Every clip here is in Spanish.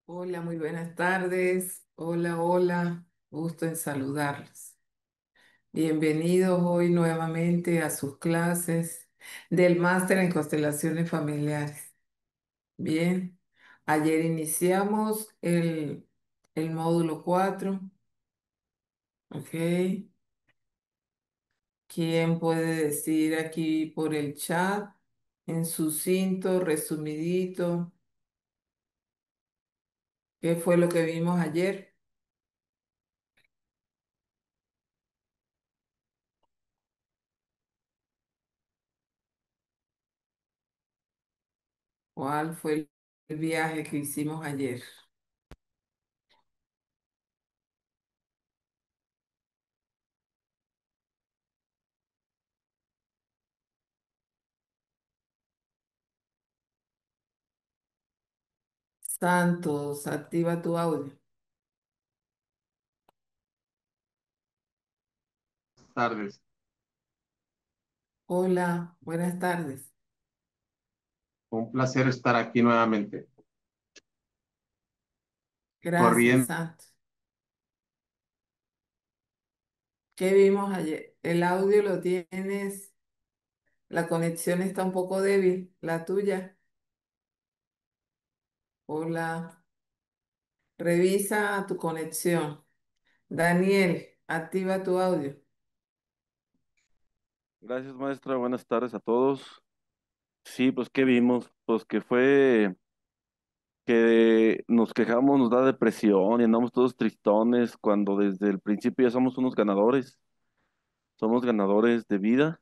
Hola, muy buenas tardes. Hola, hola. Gusto en saludarlos. Bienvenidos hoy nuevamente a sus clases del máster en constelaciones familiares. Bien, ayer iniciamos el módulo 4. ¿Ok? ¿Quién puede decir aquí por el chat, en sucinto, resumidito, qué fue lo que vimos ayer? ¿Cuál fue el viaje que hicimos ayer? Santos, activa tu audio. Tardes. Hola, buenas tardes. Un placer estar aquí nuevamente. Gracias, Corriendo. Santos. ¿Qué vimos ayer? El audio lo tienes, la conexión está un poco débil, la tuya. Hola, revisa tu conexión. Daniel, activa tu audio. Gracias, maestra. Buenas tardes a todos. Sí, pues, ¿qué vimos? Pues que fue que nos quejamos, nos da depresión y andamos todos tristones cuando desde el principio ya somos unos ganadores. Somos ganadores de vida,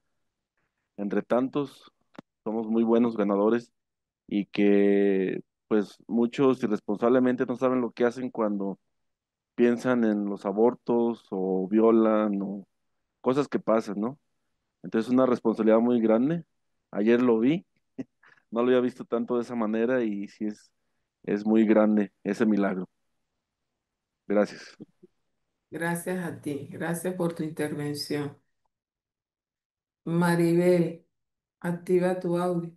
entre tantos, somos muy buenos ganadores y que, pues, muchos irresponsablemente no saben lo que hacen cuando piensan en los abortos o violan o cosas que pasan, ¿no? Entonces, es una responsabilidad muy grande. Ayer lo vi. No lo había visto tanto de esa manera y sí es muy grande ese milagro. Gracias. Gracias a ti, gracias por tu intervención. Maribel, activa tu audio.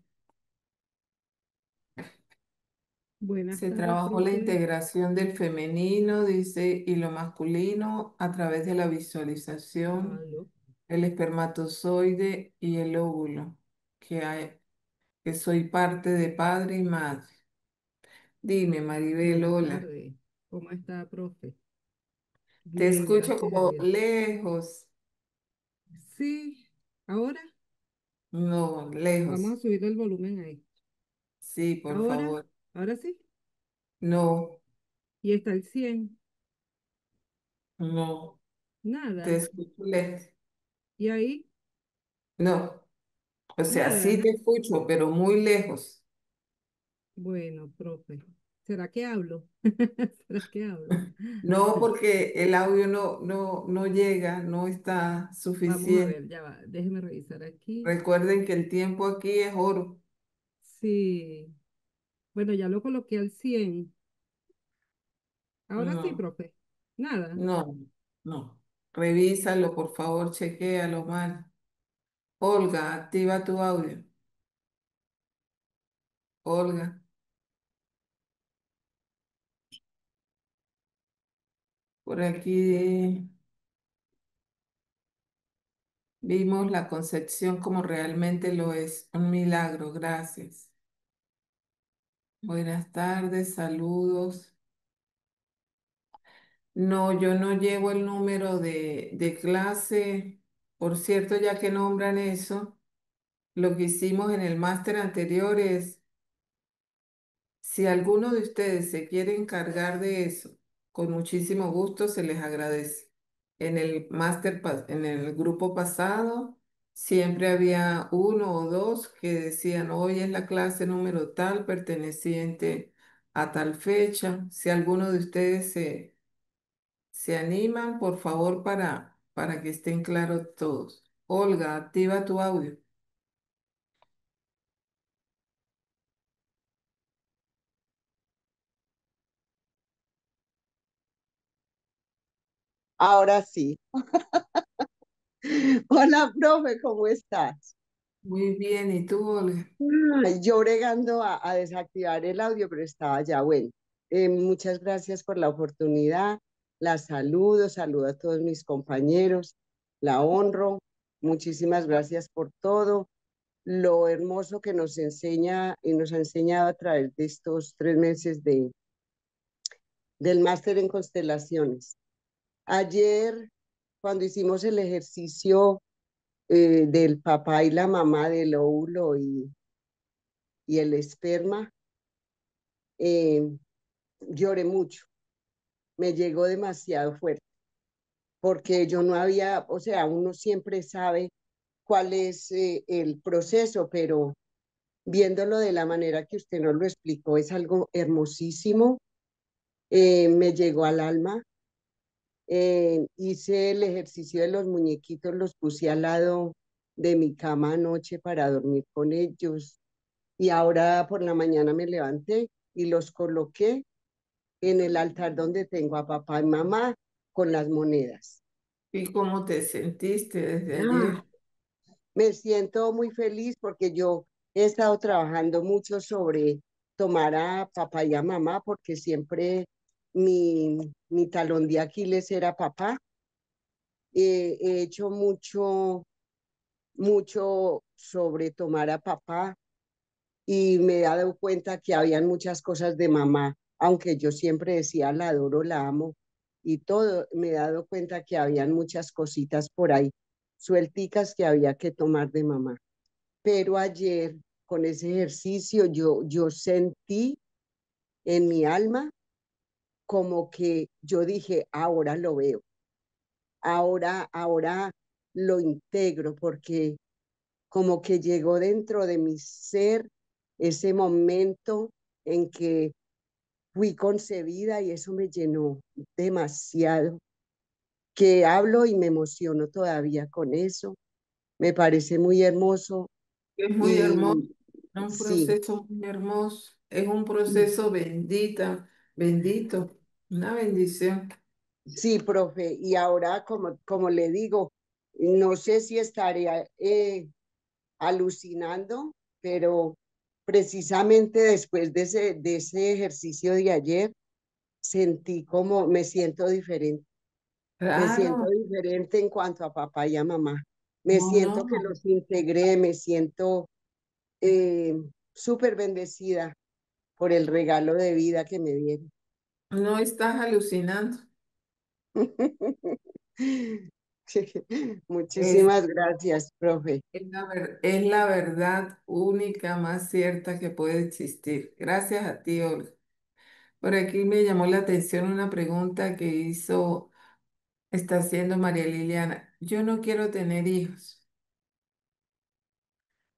Buenas Se tardes, trabajó la profe. integración del femenino, dice, y lo masculino a través de la visualización, Aló. el espermatozoide y el óvulo, que soy parte de padre y madre. Dime, Maribel, Buenas hola. tardes. ¿Cómo está, profe? Te Bien, escucho gracias a como Dios. lejos. Sí, ahora No, vamos lejos. a subir el volumen ahí. Sí, por Ahora, favor. ahora sí. No, Y está el 100. no, te Nada. escucho lejos. Y ahí, No, o sea, sí nada. te escucho, pero muy lejos. Bueno, profe. ¿Será que hablo? ¿Será que hablo? No, porque el audio no llega, no está Vamos a suficiente. ver, ya va. Déjeme revisar aquí. Recuerden que el tiempo aquí es oro. Sí. Bueno, ya lo coloqué al 100. Ahora sí, No, profe. Nada. no, no. Revísalo, por favor, chequéalo mal. Olga, activa tu audio. Olga, por aquí vimos la concepción como realmente lo es. Un milagro, gracias. Buenas tardes, saludos. No, yo no llevo el número de clase. Por cierto, ya que nombran eso, lo que hicimos en el máster anterior es, si alguno de ustedes se quiere encargar de eso, con muchísimo gusto se les agradece. En el en el grupo pasado, siempre había uno o dos que decían, hoy es la clase número tal, perteneciente a tal fecha. Si alguno de ustedes se animan, por favor, para que estén claros todos. Olga, activa tu audio. Ahora sí. Hola, profe, ¿cómo estás? Muy bien, ¿y tú, Olga? Ay, yo bregando a desactivar el audio, pero estaba ya bueno. Muchas gracias por la oportunidad. La saludo, saludo a todos mis compañeros, la honro. Muchísimas gracias por todo. Lo hermoso que nos enseña y nos ha enseñado a través de estos 3 meses del máster en constelaciones. Ayer, cuando hicimos el ejercicio del papá y la mamá del óvulo y el esperma, eh, lloré mucho, me llegó demasiado fuerte, porque yo no había, o sea, uno siempre sabe cuál es el proceso, pero viéndolo de la manera que usted nos lo explicó, es algo hermosísimo, me llegó al alma. Hice el ejercicio de los muñequitos, los puse al lado de mi cama anoche para dormir con ellos. Y ahora por la mañana me levanté y los coloqué en el altar donde tengo a papá y mamá con las monedas. ¿Y cómo te sentiste desde Ah, ayer? me siento muy feliz porque yo he estado trabajando mucho sobre tomar a papá y a mamá porque siempre mi talón de Aquiles era papá. He hecho mucho sobre tomar a papá y me he dado cuenta que habían muchas cosas de mamá, aunque yo siempre decía la adoro, la amo y todo, me he dado cuenta que habían muchas cositas por ahí, suelticas que había que tomar de mamá. Pero ayer con ese ejercicio yo sentí en mi alma como que yo dije, ahora lo veo, ahora lo integro porque como que llegó dentro de mi ser ese momento en que fui concebida y eso me llenó demasiado, que hablo y me emociono todavía con eso. Me parece muy hermoso Es muy y hermoso, es un sí, proceso muy hermoso, es un proceso bendita, bendito, una bendición. sí, profe. Y ahora, como le digo, no sé si estaré alucinando, pero precisamente después de ese ejercicio de ayer, sentí como me siento Claro, diferente en cuanto a papá y a mamá. Me no, siento que no, los integré, me siento eh, súper bendecida por el regalo de vida que me dieron. no estás alucinando. Es, Muchísimas gracias, profe. es la verdad única, más cierta que puede existir. Gracias a ti, Olga. Por aquí me llamó la atención una pregunta que está haciendo María Liliana. Yo no quiero tener hijos.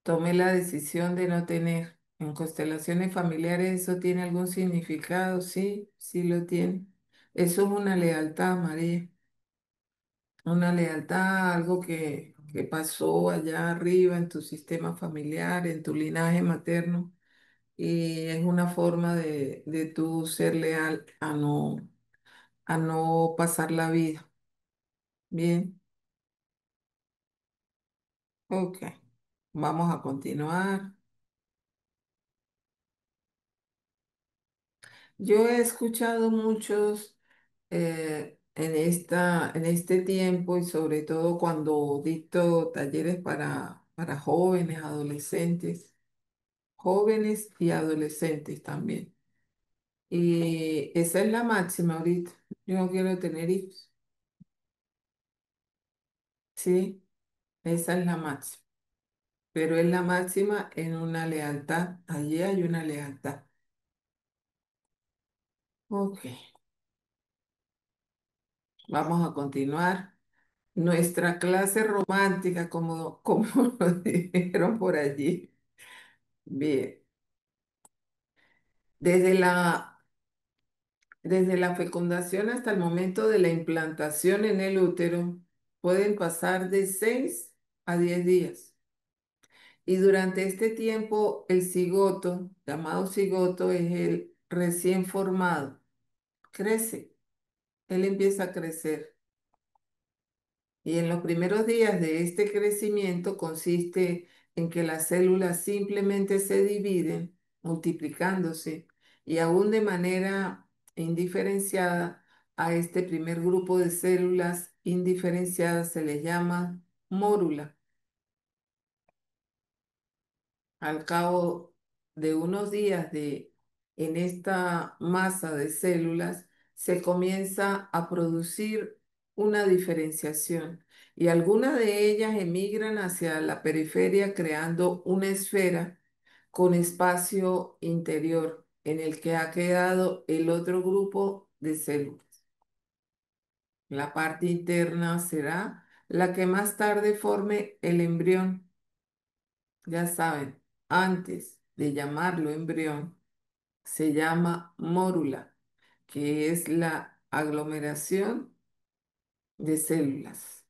Tomé la decisión de no tener. En constelaciones familiares, ¿eso tiene algún significado? Sí, sí lo tiene. Eso es una lealtad, María. Una lealtad, algo que pasó allá arriba en tu sistema familiar, en tu linaje materno. Y es una forma de tú ser leal a no pasar la vida. Bien, ok. Vamos a continuar. Yo he escuchado muchos en este tiempo y sobre todo cuando dicto talleres para jóvenes y adolescentes también. Y esa es la máxima ahorita. Yo no quiero tener hijos. Sí, esa es la máxima. Pero es la máxima en una lealtad. Allí hay una lealtad. Ok, vamos a continuar. Nuestra clase romántica, como lo dijeron por allí. Bien, desde desde la fecundación hasta el momento de la implantación en el útero, pueden pasar de 6 a 10 días. Y durante este tiempo, el cigoto, llamado cigoto, es el recién formado. Crece, él empieza a crecer. Y en los primeros días de este crecimiento consiste en que las células simplemente se dividen, multiplicándose, y aún de manera indiferenciada, a este primer grupo de células indiferenciadas se les llama mórula. Al cabo de unos días en esta masa de células, se comienza a producir una diferenciación y algunas de ellas emigran hacia la periferia creando una esfera con espacio interior en el que ha quedado el otro grupo de células. La parte interna será la que más tarde forme el embrión. Ya saben, antes de llamarlo embrión, se llama mórula, que es la aglomeración de células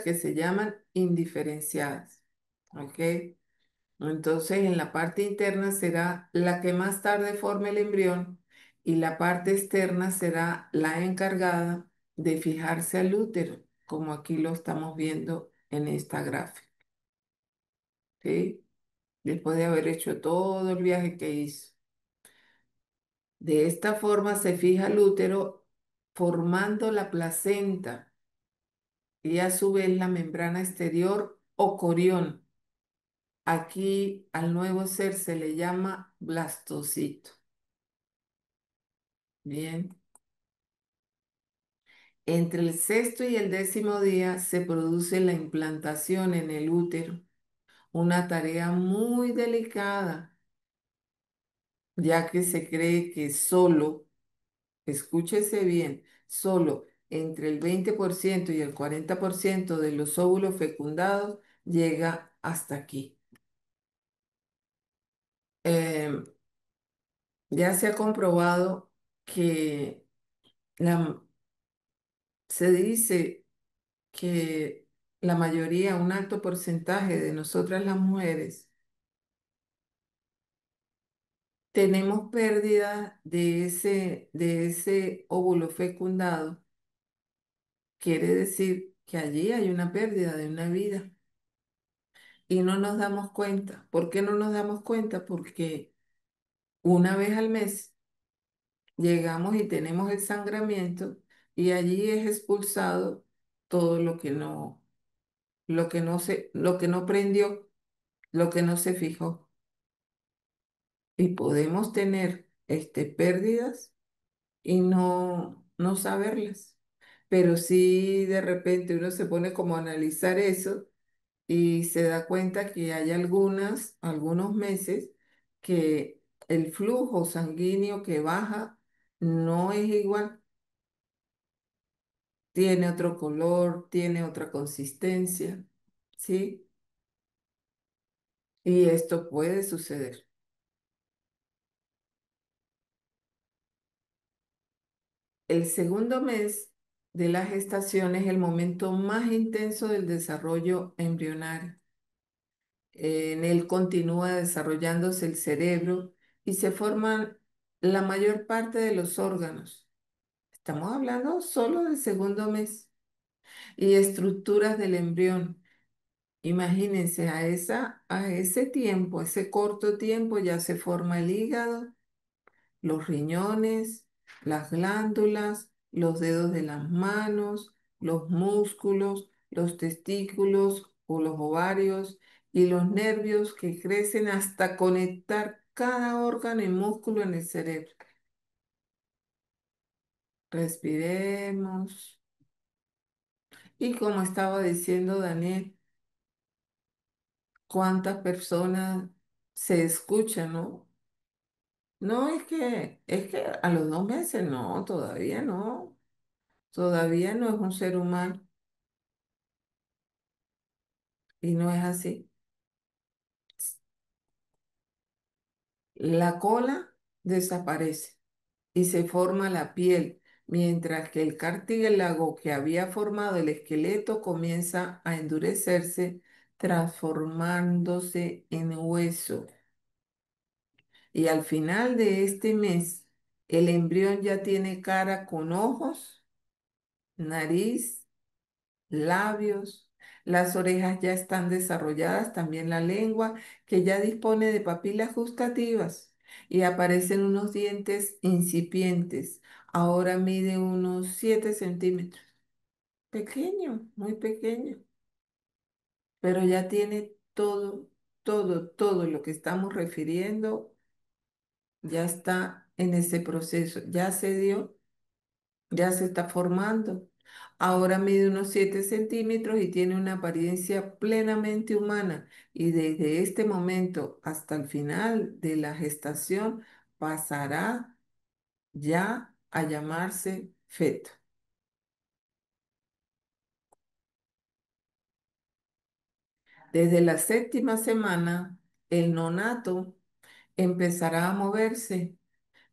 que se llaman indiferenciadas. ¿Ok? Entonces, en la parte interna será la que más tarde forme el embrión y la parte externa será la encargada de fijarse al útero, como aquí lo estamos viendo en esta gráfica. ¿Sí? Después de haber hecho todo el viaje que hizo. De esta forma se fija el útero formando la placenta y a su vez la membrana exterior o corión. Aquí al nuevo ser se le llama blastocito. Bien. Entre el sexto y el décimo día se produce la implantación en el útero, una tarea muy delicada, ya que se cree que solo, escúchese bien, solo entre el 20% y el 40% de los óvulos fecundados llega hasta aquí. Em, ya se ha comprobado que la- se dice que la mayoría, un alto porcentaje de nosotras las mujeres, tenemos pérdida de ese óvulo fecundado. Quiere decir que allí hay una pérdida de una vida y no nos damos cuenta. ¿Por qué no nos damos cuenta? Porque una vez al mes llegamos y tenemos el sangramiento y allí es expulsado todo lo que no prendió, lo que no se fijó. Y podemos tener pérdidas y no saberlas. Pero si de repente uno se pone como a analizar eso y se da cuenta que hay algunos meses que el flujo sanguíneo que baja no es igual, tiene otro color, tiene otra consistencia, ¿sí? Y esto puede suceder. El segundo mes de la gestación es el momento más intenso del desarrollo embrionario. En él continúa desarrollándose el cerebro y se forman la mayor parte de los órganos. Estamos hablando solo del segundo mes y estructuras del embrión. Imagínense, a ese tiempo, ese corto tiempo, ya se forma el hígado, los riñones, las glándulas, los dedos de las manos, los músculos, los testículos o los ovarios y los nervios que crecen hasta conectar cada órgano y músculo en el cerebro. Respiremos. Y como estaba diciendo Daniel, ¿cuántas personas se escuchan, no? No, es que a los 2 meses no, todavía no. Todavía no es un ser humano y no es así. La cola desaparece y se forma la piel, mientras que el cartílago que había formado el esqueleto comienza a endurecerse, transformándose en hueso. Y al final de este mes, el embrión ya tiene cara con ojos, nariz, labios, Las orejas ya están desarrolladas, también la lengua, que ya dispone de papilas gustativas y aparecen unos dientes incipientes. Ahora mide unos 7 centímetros. Pequeño, muy pequeño, pero ya tiene todo, todo lo que estamos refiriendo, ya está en ese proceso, ya se dio, ya se está formando. Ahora mide unos 7 centímetros y tiene una apariencia plenamente humana. Y desde este momento hasta el final de la gestación pasará ya a llamarse feto. Desde la séptima semana, el nonato empezará a moverse,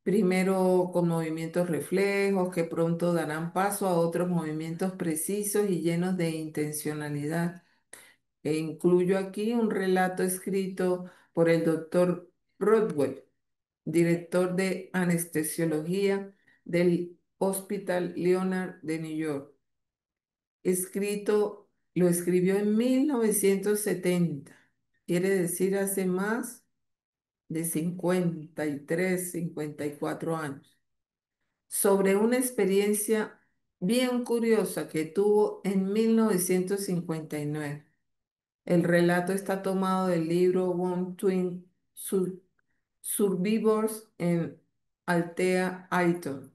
primero con movimientos reflejos que pronto darán paso a otros movimientos precisos y llenos de intencionalidad. E incluyo aquí un relato escrito por el doctor Rodwell, director de anestesiología del Hospital Leonard de New York. Lo escribió en 1970, quiere decir hace más de 53, 54 años, sobre una experiencia bien curiosa que tuvo en 1959. El relato está tomado del libro One Twin Survivors en Altea Aiton.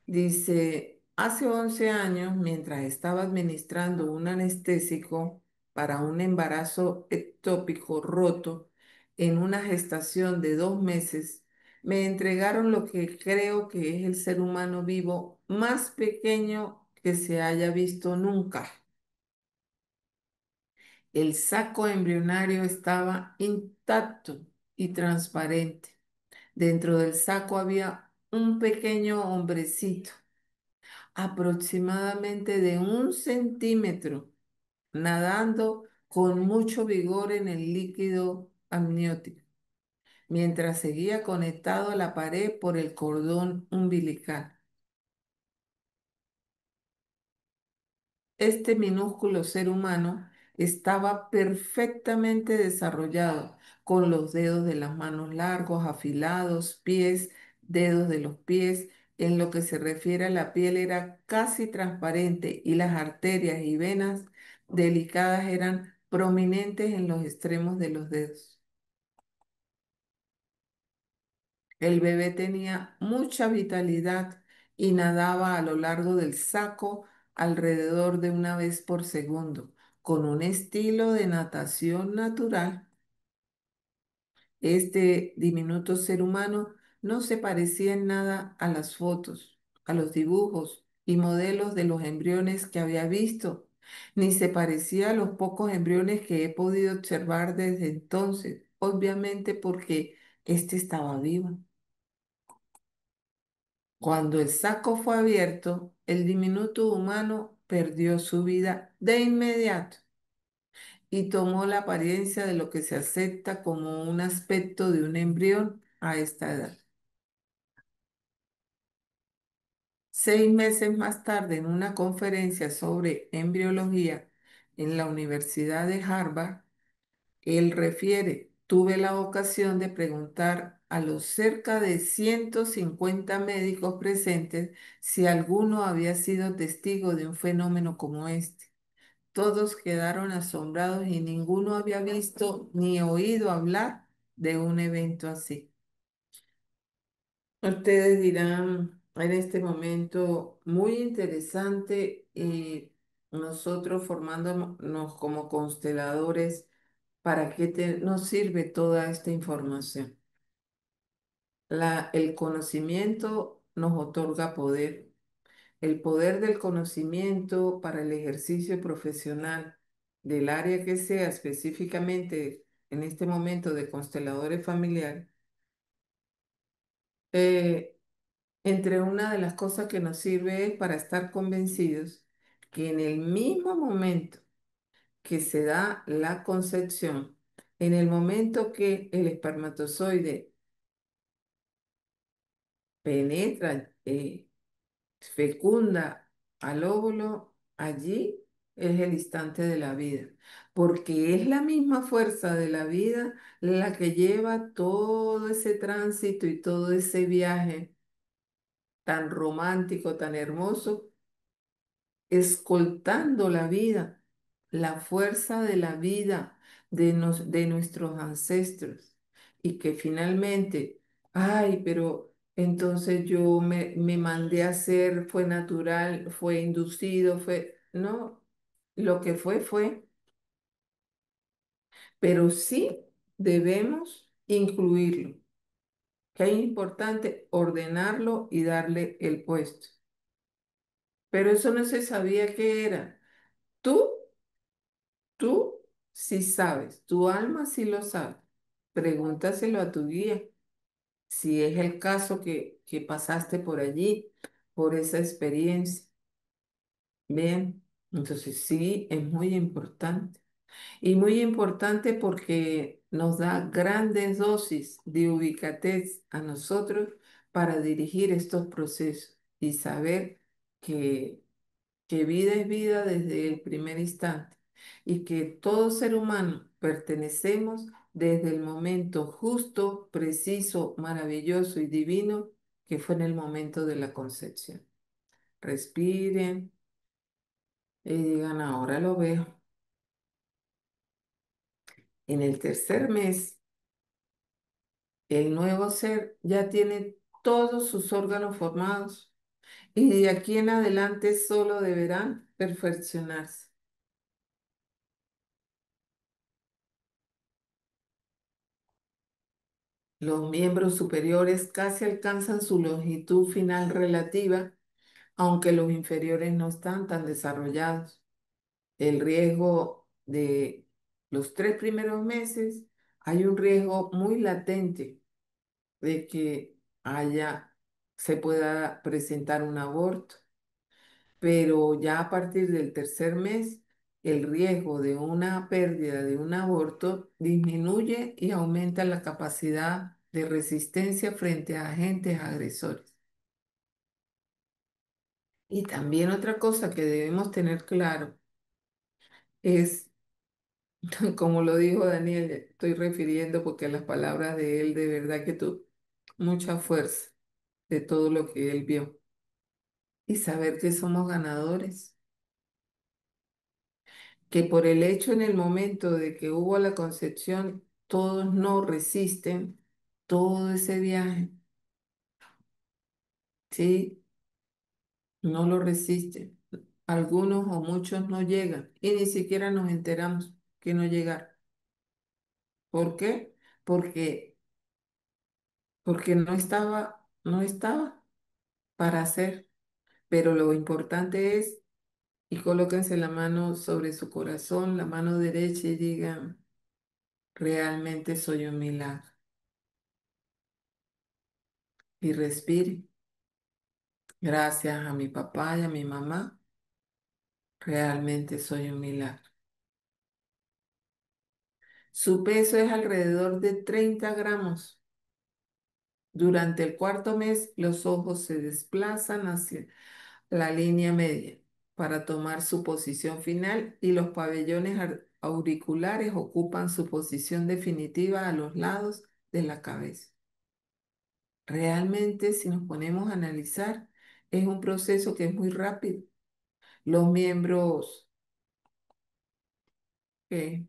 Dice, hace 11 años, mientras estaba administrando un anestésico para un embarazo ectópico roto en una gestación de 2 meses, me entregaron lo que creo que es el ser humano vivo más pequeño que se haya visto nunca. El saco embrionario estaba intacto y transparente. Dentro del saco había un pequeño hombrecito aproximadamente de 1 centímetro, nadando con mucho vigor en el líquido amniótico, mientras seguía conectado a la pared por el cordón umbilical. Este minúsculo ser humano estaba perfectamente desarrollado, con los dedos de las manos largos, afilados, dedos de los pies. En lo que se refiere a la piel era casi transparente y las arterias y venas delicadas eran prominentes en los extremos de los dedos. El bebé tenía mucha vitalidad y nadaba a lo largo del saco alrededor de 1 vez por segundo, con un estilo de natación natural. Este diminuto ser humano no se parecía en nada a las fotos, a los dibujos y modelos de los embriones que había visto, ni se parecía a los pocos embriones que he podido observar desde entonces, obviamente porque este estaba vivo. Cuando el saco fue abierto, el diminuto humano perdió su vida de inmediato y tomó la apariencia de lo que se acepta como un aspecto de un embrión a esta edad. 6 meses más tarde, en una conferencia sobre embriología en la Universidad de Harvard, él refiere, tuve la ocasión de preguntar a los cerca de 150 médicos presentes si alguno había sido testigo de un fenómeno como este. Todos quedaron asombrados y ninguno había visto ni oído hablar de un evento así. Ustedes dirán en este momento muy interesante y nosotros formándonos como consteladores, ¿para qué nos sirve toda esta información? El conocimiento nos otorga poder. El poder del conocimiento para el ejercicio profesional del área que sea, específicamente en este momento de consteladores familiares, eh, entre una de las cosas que nos sirve es para estar convencidos que en el mismo momento que se da la concepción, en el momento que el espermatozoide penetra, fecunda al óvulo, allí es el instante de la vida, porque es la misma fuerza de la vida la que lleva todo ese tránsito y todo ese viaje tan romántico, tan hermoso, escoltando la vida, la fuerza de la vida de nuestros ancestros. Y que finalmente, ay, pero entonces yo me mandé a hacer, fue natural, fue inducido, fue, no, lo que fue, fue. Pero sí debemos incluirlo, que es importante ordenarlo y darle el puesto. Pero eso no se sabía qué era. Tú Tú sí sabes, tu alma sí lo sabe. Pregúntaselo a tu guía, si es el caso que pasaste por allí, por esa experiencia. Bien, entonces sí, es muy importante. Y muy importante porque nos da grandes dosis de ubicatez a nosotros para dirigir estos procesos y saber que vida es vida desde el primer instante y que todo ser humano pertenecemos desde el momento justo, preciso, maravilloso y divino que fue en el momento de la concepción. Respiren y digan, ahora lo veo. En el tercer mes, el nuevo ser ya tiene todos sus órganos formados y de aquí en adelante solo deberán perfeccionarse. Los miembros superiores casi alcanzan su longitud final relativa, aunque los inferiores no están tan desarrollados. El riesgo de los 3 primeros meses, hay un riesgo muy latente de que se pueda presentar un aborto, pero ya a partir del tercer mes, el riesgo de una pérdida de un aborto disminuye y aumenta la capacidad de resistencia frente a agentes agresores. Y también otra cosa que debemos tener claro es, como lo dijo Daniel, estoy refiriendo porque las palabras de él de verdad que tú, mucha fuerza de todo lo que él vio. Y saber que somos ganadores, que por el hecho en el momento de que hubo la concepción, todos no resisten todo ese viaje, ¿sí? No lo resisten. Algunos o muchos no llegan y ni siquiera nos enteramos que no llegaron. ¿Por qué? Porque, porque no estaba para hacer. Pero lo importante es, y colóquense la mano sobre su corazón, la mano derecha y digan, realmente soy un milagro. Y respire. Gracias a mi papá y a mi mamá, realmente soy un milagro. Su peso es alrededor de 30 gramos. Durante el cuarto mes, los ojos se desplazan hacia la línea media para tomar su posición final y los pabellones auriculares ocupan su posición definitiva a los lados de la cabeza. Realmente, si nos ponemos a analizar, es un proceso que es muy rápido. Los miembros eh,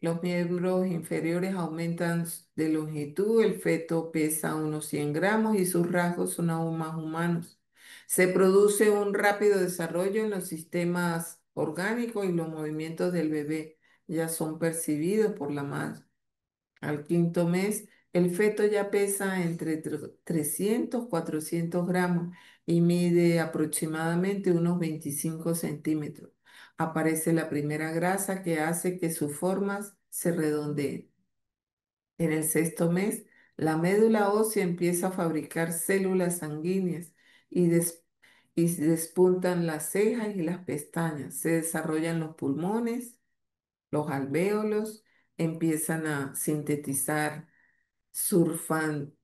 los miembros inferiores aumentan de longitud, el feto pesa unos 100 gramos y sus rasgos son aún más humanos. Se produce un rápido desarrollo en los sistemas orgánicos y los movimientos del bebé ya son percibidos por la madre. Al quinto mes, el feto ya pesa entre 300 400 gramos y mide aproximadamente unos 25 centímetros. Aparece la primera grasa que hace que sus formas se redondeen. En el sexto mes, la médula ósea empieza a fabricar células sanguíneas y, y despuntan las cejas y las pestañas. Se desarrollan los pulmones, los alvéolos, empiezan a sintetizar surfan,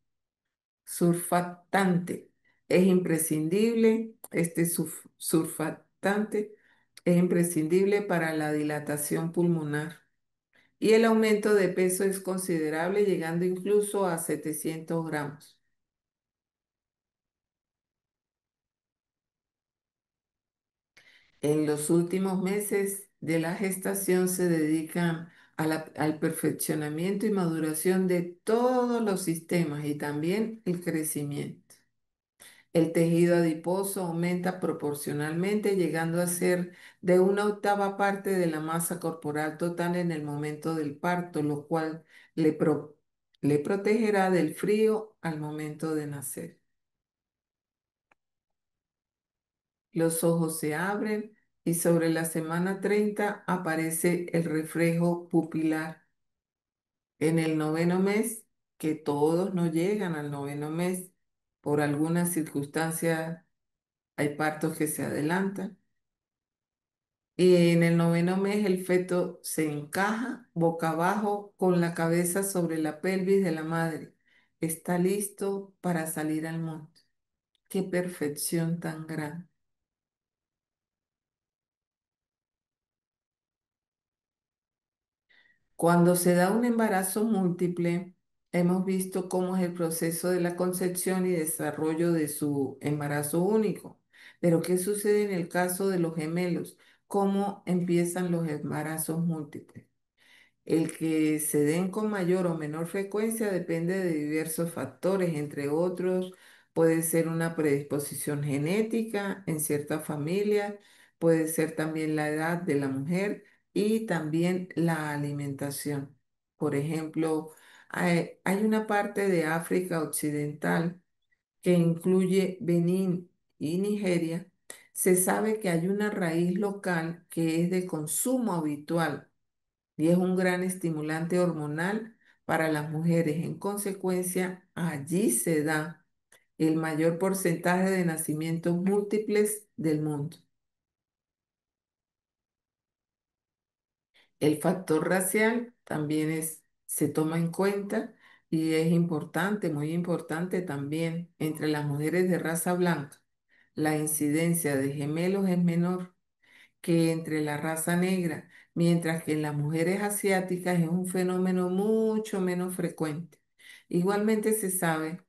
surfactante. Es imprescindible este surfactante surfactante es imprescindible para la dilatación pulmonar. Y el aumento de peso es considerable, llegando incluso a 700 gramos. En los últimos meses de la gestación se dedican al perfeccionamiento y maduración de todos los sistemas y también el crecimiento. El tejido adiposo aumenta proporcionalmente, llegando a ser de una octava parte de la masa corporal total en el momento del parto, lo cual le, pro- le protegerá del frío al momento de nacer. Los ojos se abren y sobre la semana 30 aparece el reflejo pupilar. En el noveno mes, que todos no llegan al noveno mes, por algunas circunstancias hay partos que se adelantan. Y en el noveno mes el feto se encaja boca abajo con la cabeza sobre la pelvis de la madre. Está listo para salir al mundo. Qué perfección tan grande. Cuando se da un embarazo múltiple, hemos visto cómo es el proceso de la concepción y desarrollo de su embarazo único. Pero ¿qué sucede en el caso de los gemelos? ¿Cómo empiezan los embarazos múltiples? El que se den con mayor o menor frecuencia depende de diversos factores, entre otros, puede ser una predisposición genética en cierta familia, puede ser también la edad de la mujer y también la alimentación. Por ejemplo, hay una parte de África Occidental que incluye Benín y Nigeria. Se sabe que hay una raíz local que es de consumo habitual y es un gran estimulante hormonal para las mujeres. En consecuencia, allí se da el mayor porcentaje de nacimientos múltiples del mundo. El factor racial también se toma en cuenta y es importante, muy importante también entre las mujeres de raza blanca. La incidencia de gemelos es menor que entre la raza negra, mientras que en las mujeres asiáticas es un fenómeno mucho menos frecuente. Igualmente se sabe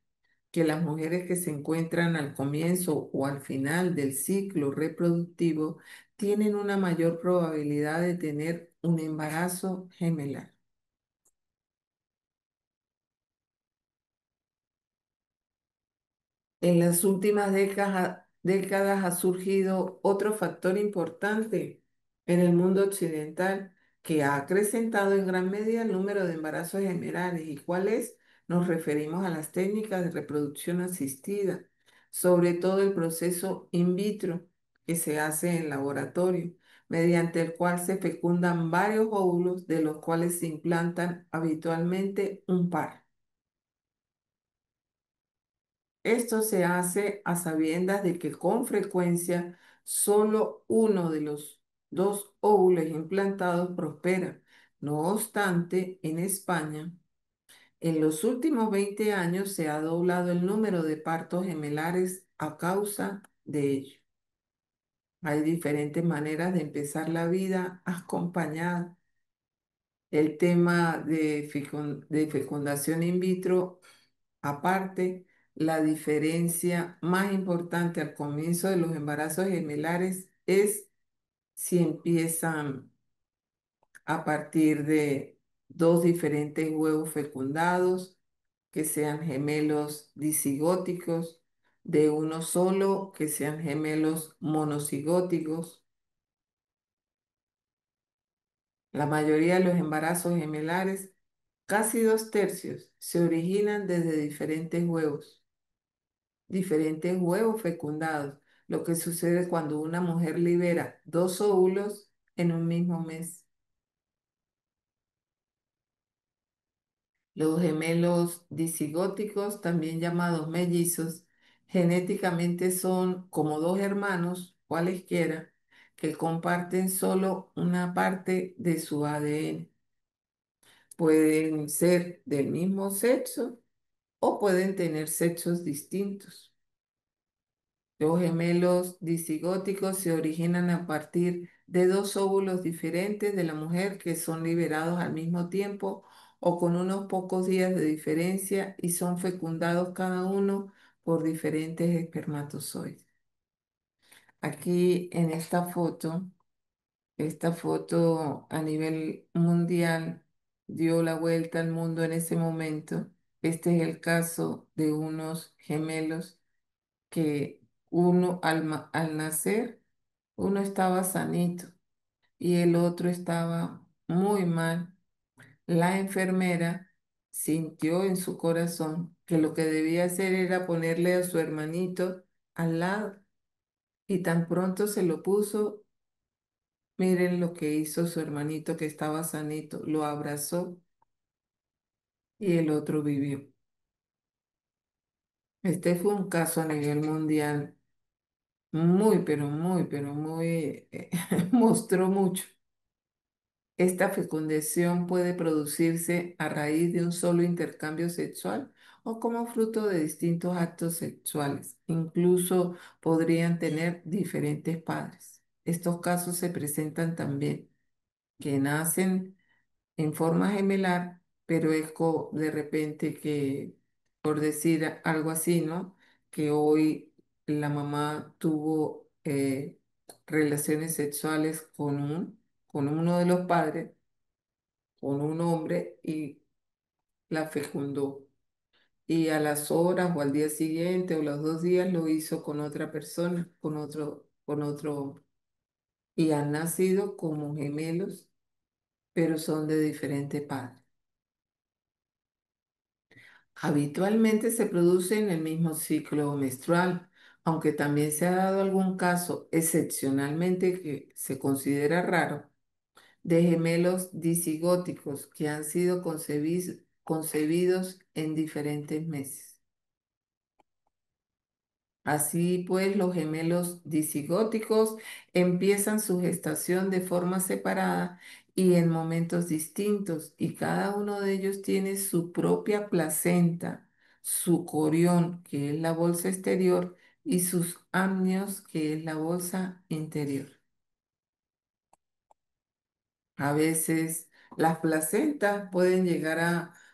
que las mujeres que se encuentran al comienzo o al final del ciclo reproductivo tienen una mayor probabilidad de tener un embarazo gemelar. En las últimas décadas ha surgido otro factor importante en el mundo occidental que ha acrecentado en gran medida el número de embarazos generales. ¿Y cuál es? Nos referimos a las técnicas de reproducción asistida, sobre todo el proceso in vitro que se hace en laboratorio, mediante el cual se fecundan varios óvulos de los cuales se implantan habitualmente un par. Esto se hace a sabiendas de que con frecuencia solo uno de los dos óvulos implantados prospera. No obstante, en España, en los últimos 20 años se ha doblado el número de partos gemelares a causa de ello. Hay diferentes maneras de empezar la vida acompañada. El tema de fecundación in vitro aparte, la diferencia más importante al comienzo de los embarazos gemelares es si empiezan a partir de dos diferentes huevos fecundados, que sean gemelos disigóticos, de uno solo, que sean gemelos monocigóticos. La mayoría de los embarazos gemelares, casi 2/3, se originan desde diferentes huevos fecundados, lo que sucede cuando una mujer libera dos óvulos en un mismo mes. Los gemelos disigóticos, también llamados mellizos, genéticamente son como dos hermanos, cualesquiera, que comparten solo una parte de su ADN. Pueden ser del mismo sexo o pueden tener sexos distintos. Los gemelos disigóticos se originan a partir de dos óvulos diferentes de la mujer que son liberados al mismo tiempo o con unos pocos días de diferencia y son fecundados cada uno por diferentes espermatozoides. Aquí en esta foto a nivel mundial dio la vuelta al mundo en ese momento. Este es el caso de unos gemelos que uno al nacer, uno estaba sanito y el otro estaba muy mal. La enfermera sintió en su corazón que lo que debía hacer era ponerle a su hermanito al lado y tan pronto se lo puso, miren lo que hizo su hermanito que estaba sanito, lo abrazó y el otro vivió. Este fue un caso a nivel mundial muy, pero muy, mostró mucho. Esta fecundación puede producirse a raíz de un solo intercambio sexual o como fruto de distintos actos sexuales. Incluso podrían tener diferentes padres. Estos casos se presentan también, que nacen en forma gemelar, pero es de repente que, por decir algo así, ¿no? Que hoy la mamá tuvo relaciones sexuales con uno de los padres, con un hombre, y la fecundó. Y a las horas o al día siguiente o los 2 días lo hizo con otra persona, con otro hombre. Y han nacido como gemelos, pero son de diferente padre. Habitualmente se produce en el mismo ciclo menstrual, aunque también se ha dado algún caso excepcionalmente que se considera raro de gemelos disigóticos que han sido concebidos en diferentes meses. Así pues, los gemelos disigóticos empiezan su gestación de forma separada y en momentos distintos, y cada uno de ellos tiene su propia placenta, su corión, que es la bolsa exterior, y sus amnios, que es la bolsa interior. A veces las placentas pueden llegar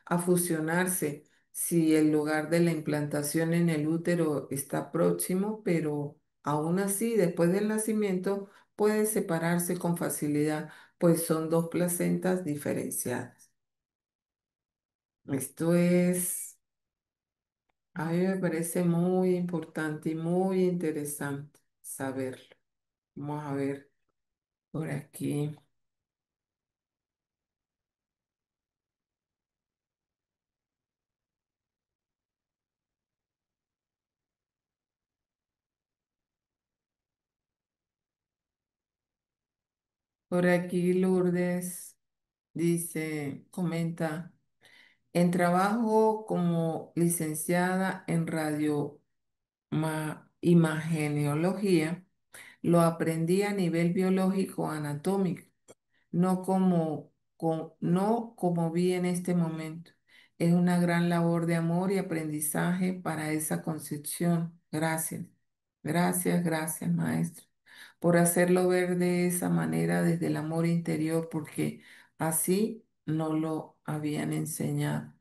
a fusionarse si el lugar de la implantación en el útero está próximo, pero aún así, después del nacimiento, puede separarse con facilidad, pues son dos placentas diferenciadas. Esto a mí me parece muy importante y muy interesante saberlo. Vamos a ver por aquí. Por aquí Lourdes dice, comenta, en trabajo como licenciada en imageneología, lo aprendí a nivel biológico anatómico, no como vi en este momento. Es una gran labor de amor y aprendizaje para esa concepción. Gracias, gracias, maestro, por hacerlo ver de esa manera desde el amor interior, porque así no lo habían enseñado.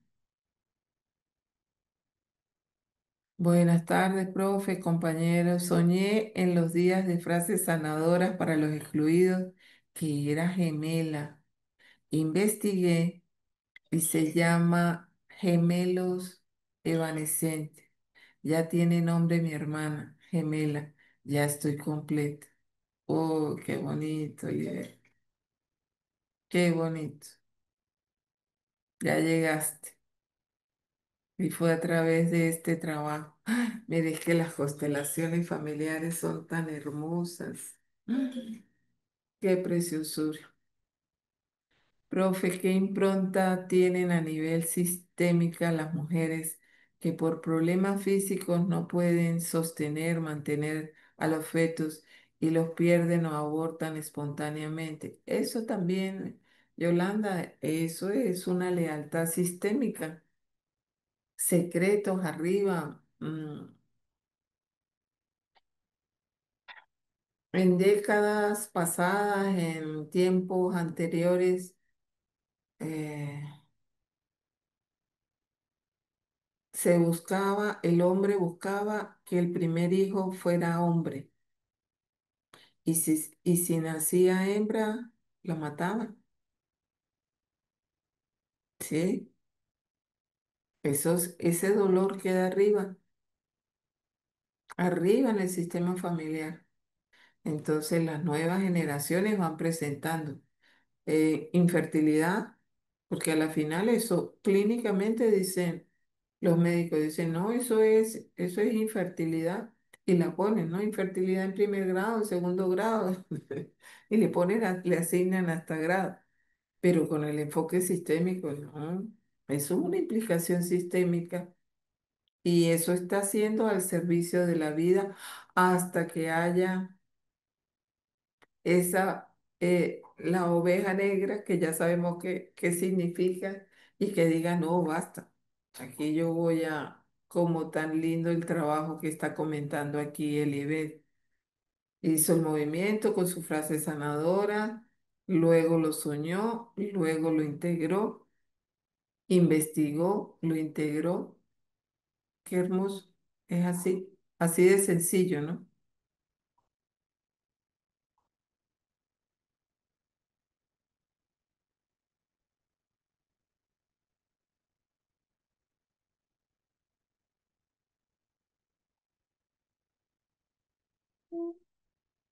Buenas tardes, profe, compañeros. Soñé en los días de frases sanadoras para los excluidos que era gemela. Investigué y se llama Gemelos Evanescentes. Ya tiene nombre mi hermana, gemela. Ya estoy completa. Oh, qué bonito, qué bonito. Ya llegaste. Y fue a través de este trabajo. Mire, es que las constelaciones familiares son tan hermosas. Qué preciosura. Profe, ¿qué impronta tienen a nivel sistémica las mujeres que por problemas físicos no pueden mantener a los fetos y los pierden o abortan espontáneamente? Eso también, Yolanda, eso es una lealtad sistémica. Secretos arriba. En décadas pasadas, en tiempos anteriores, eh, el hombre buscaba que el primer hijo fuera hombre y si nacía hembra, la mataban, ¿sí? Ese dolor queda arriba en el sistema familiar. Entonces las nuevas generaciones van presentando infertilidad, porque a la final eso clínicamente dicen, los médicos dicen, no, eso es infertilidad, y la ponen, ¿no? Infertilidad en primer grado, en segundo grado, y le ponen, le asignan hasta grado, pero con el enfoque sistémico, no, eso es una implicación sistémica, y eso está haciendo al servicio de la vida hasta que haya la oveja negra, que ya sabemos qué significa, y que diga, no, basta, aquí yo voy como tan lindo el trabajo que está comentando aquí Eliezer. Hizo el movimiento con su frase sanadora, luego lo soñó, luego lo integró, investigó, lo integró. Qué hermoso, es así de sencillo, ¿no?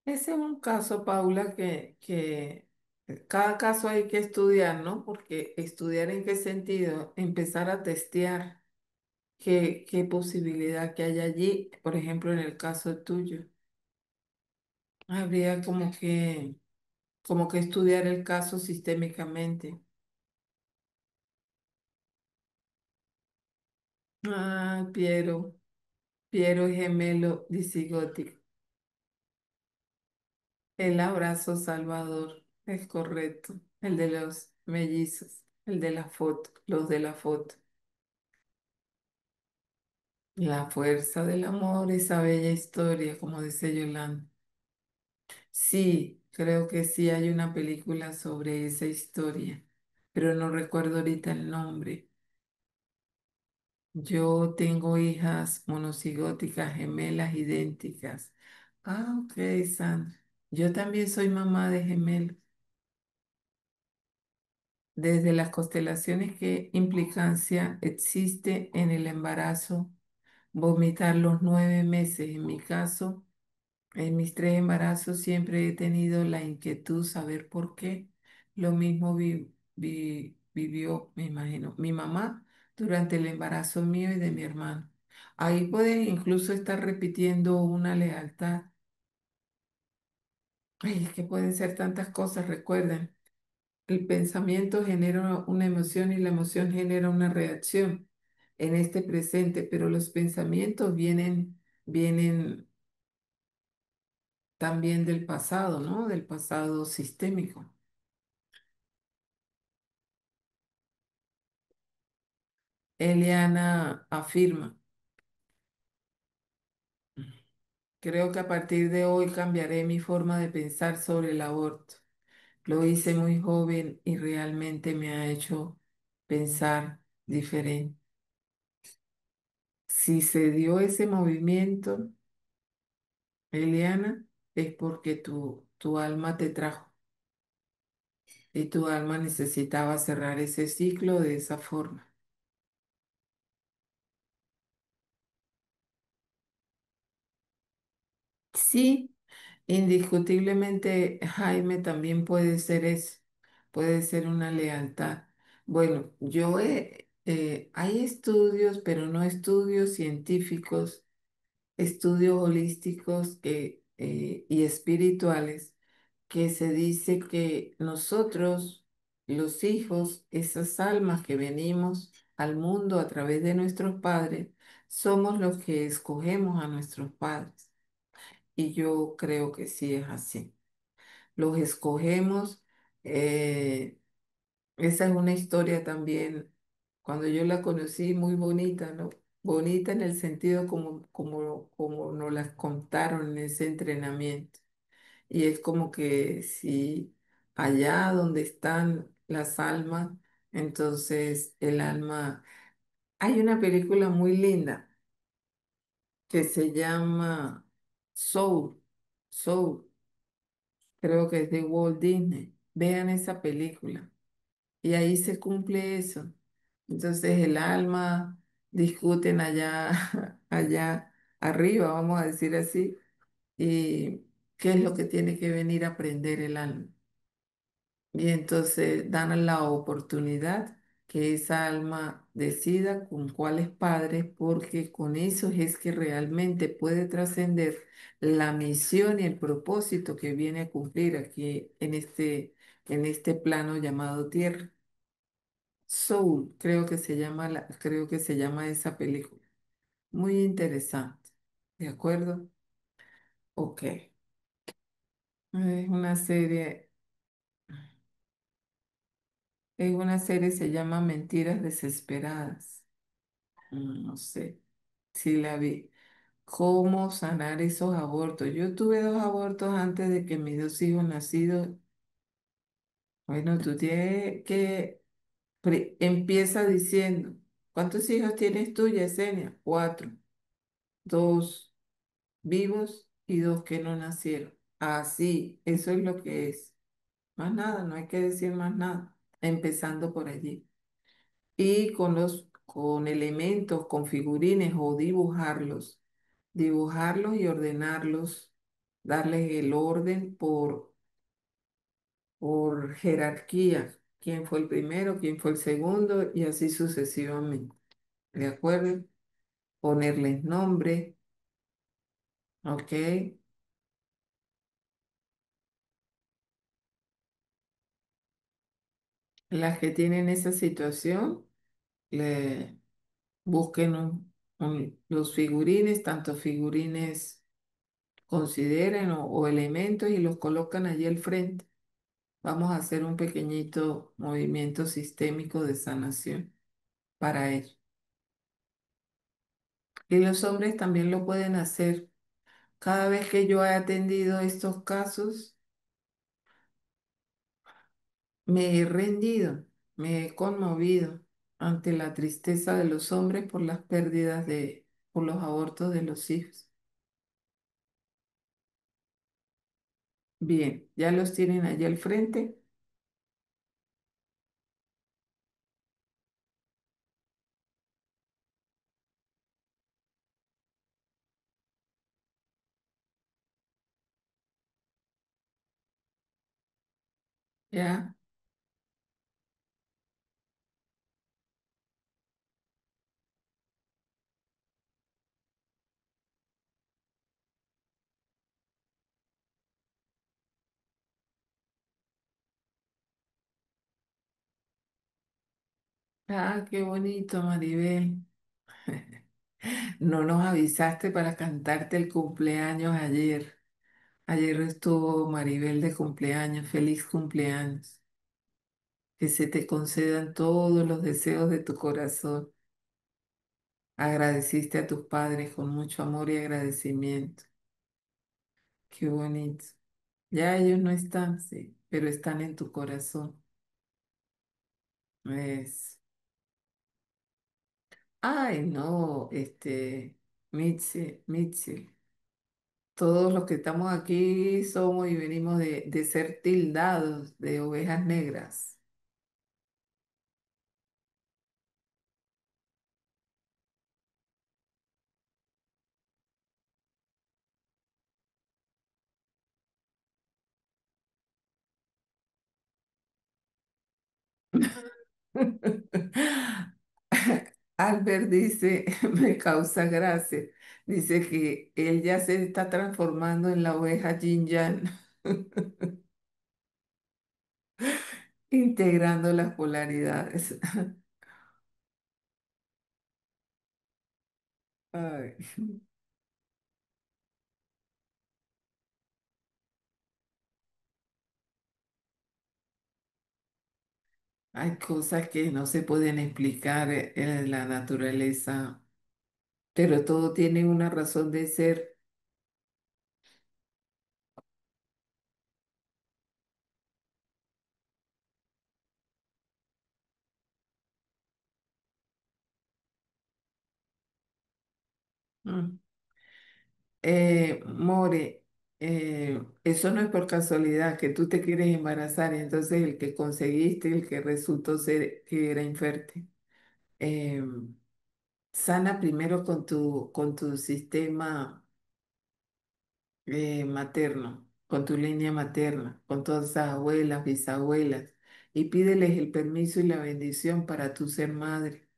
Ese es un caso, Paula, que cada caso hay que estudiar, ¿no? Porque estudiar en qué sentido, empezar a testear qué posibilidad que hay allí, por ejemplo, en el caso tuyo. Habría como que estudiar el caso sistémicamente. Ah, Piero es gemelo disigótico. El abrazo salvador, es correcto. El de los mellizos, el de la foto, los de la foto. La fuerza del amor, esa bella historia, como dice Yolanda. Sí, creo que sí hay una película sobre esa historia, pero no recuerdo ahorita el nombre. Yo tengo hijas monocigóticas, gemelas idénticas. Ah, ok, Sandra. Yo también soy mamá de gemelos. Desde las constelaciones, ¿qué implicancia existe en el embarazo? Vomitar los 9 meses. En mi caso, en mis 3 embarazos siempre he tenido la inquietud saber por qué. Lo mismo vivió, me imagino, mi mamá durante el embarazo mío y de mi hermano. Ahí puede incluso estar repitiendo una lealtad. Ay, es que pueden ser tantas cosas, recuerden. El pensamiento genera una emoción y la emoción genera una reacción en este presente, pero los pensamientos vienen también del pasado, ¿no? Del pasado sistémico. Eliana afirma, creo que a partir de hoy cambiaré mi forma de pensar sobre el aborto. Lo hice muy joven y realmente me ha hecho pensar diferente. Si se dio ese movimiento, Eliana, es porque tu alma te trajo y tu alma necesitaba cerrar ese ciclo de esa forma. Sí, indiscutiblemente Jaime también puede ser eso, puede ser una lealtad. Bueno, hay estudios, pero no estudios científicos, estudios holísticos y espirituales, que se dice que nosotros, los hijos, esas almas que venimos al mundo a través de nuestros padres, somos los que escogemos a nuestros padres. Y yo creo que sí es así. Los escogemos. eh, Esa es una historia también, cuando yo la conocí, muy bonita, ¿no? Bonita en el sentido como nos las contaron en ese entrenamiento. y es como que si allá donde están las almas, entonces el alma... Hay una película muy linda que se llama Soul, Soul, creo que es de Walt Disney. Vean esa película y ahí se cumple eso. Entonces el alma discuten allá, allá arriba, vamos a decir así, y qué es lo que tiene que venir a aprender el alma. Y entonces dan la oportunidad que esa alma decida con cuáles padres, porque con eso es que realmente puede trascender la misión y el propósito que viene a cumplir aquí en este plano llamado Tierra. Soul, creo que se llama creo que se llama esa película. Muy interesante. ¿De acuerdo? Ok. Es una serie, se llama Mentiras Desesperadas. No sé si la vi. ¿Cómo sanar esos abortos? Yo tuve dos abortos antes de que mis dos hijos nacidos. Bueno, tú tienes que empieza diciendo, ¿cuántos hijos tienes tú, Yesenia? Cuatro, dos vivos y dos que no nacieron. Así, eso es lo que es. Más nada, no hay que decir más nada. Empezando por allí. Y con elementos, con figurines o dibujarlos y ordenarlos, darles el orden por jerarquía, quién fue el primero, quién fue el segundo y así sucesivamente. ¿De acuerdo? Ponerles nombre, ¿ok? Las que tienen esa situación, le busquen los figurines, tanto figurines consideren o elementos y los colocan allí al frente. Vamos a hacer un pequeñito movimiento sistémico de sanación para ello. Y los hombres también lo pueden hacer. Cada vez que yo he atendido estos casos, me he rendido, me he conmovido ante la tristeza de los hombres por las pérdidas por los abortos de los hijos. Bien, ya los tienen allí al frente. Ya. Ah, qué bonito, Maribel. No nos avisaste para cantarte el cumpleaños ayer. Ayer estuvo Maribel de cumpleaños. Feliz cumpleaños. Que se te concedan todos los deseos de tu corazón. Agradeciste a tus padres con mucho amor y agradecimiento. Qué bonito. Ya ellos no están, sí, pero están en tu corazón. Es. Ay, no, Mitzi. Todos los que estamos aquí somos y venimos de ser tildados de ovejas negras. Albert dice, me causa gracia, dice que él ya se está transformando en la oveja Yin Yang, integrando las polaridades. Ay, hay cosas que no se pueden explicar en la naturaleza, pero todo tiene una razón de ser. Mm. More, eso no es por casualidad que tú te quieres embarazar y entonces el que conseguiste, el que resultó ser que era infértil. Eh, Sana primero con tu sistema materno, con tu línea materna, con todas esas abuelas, bisabuelas, y pídeles el permiso y la bendición para tu ser madre,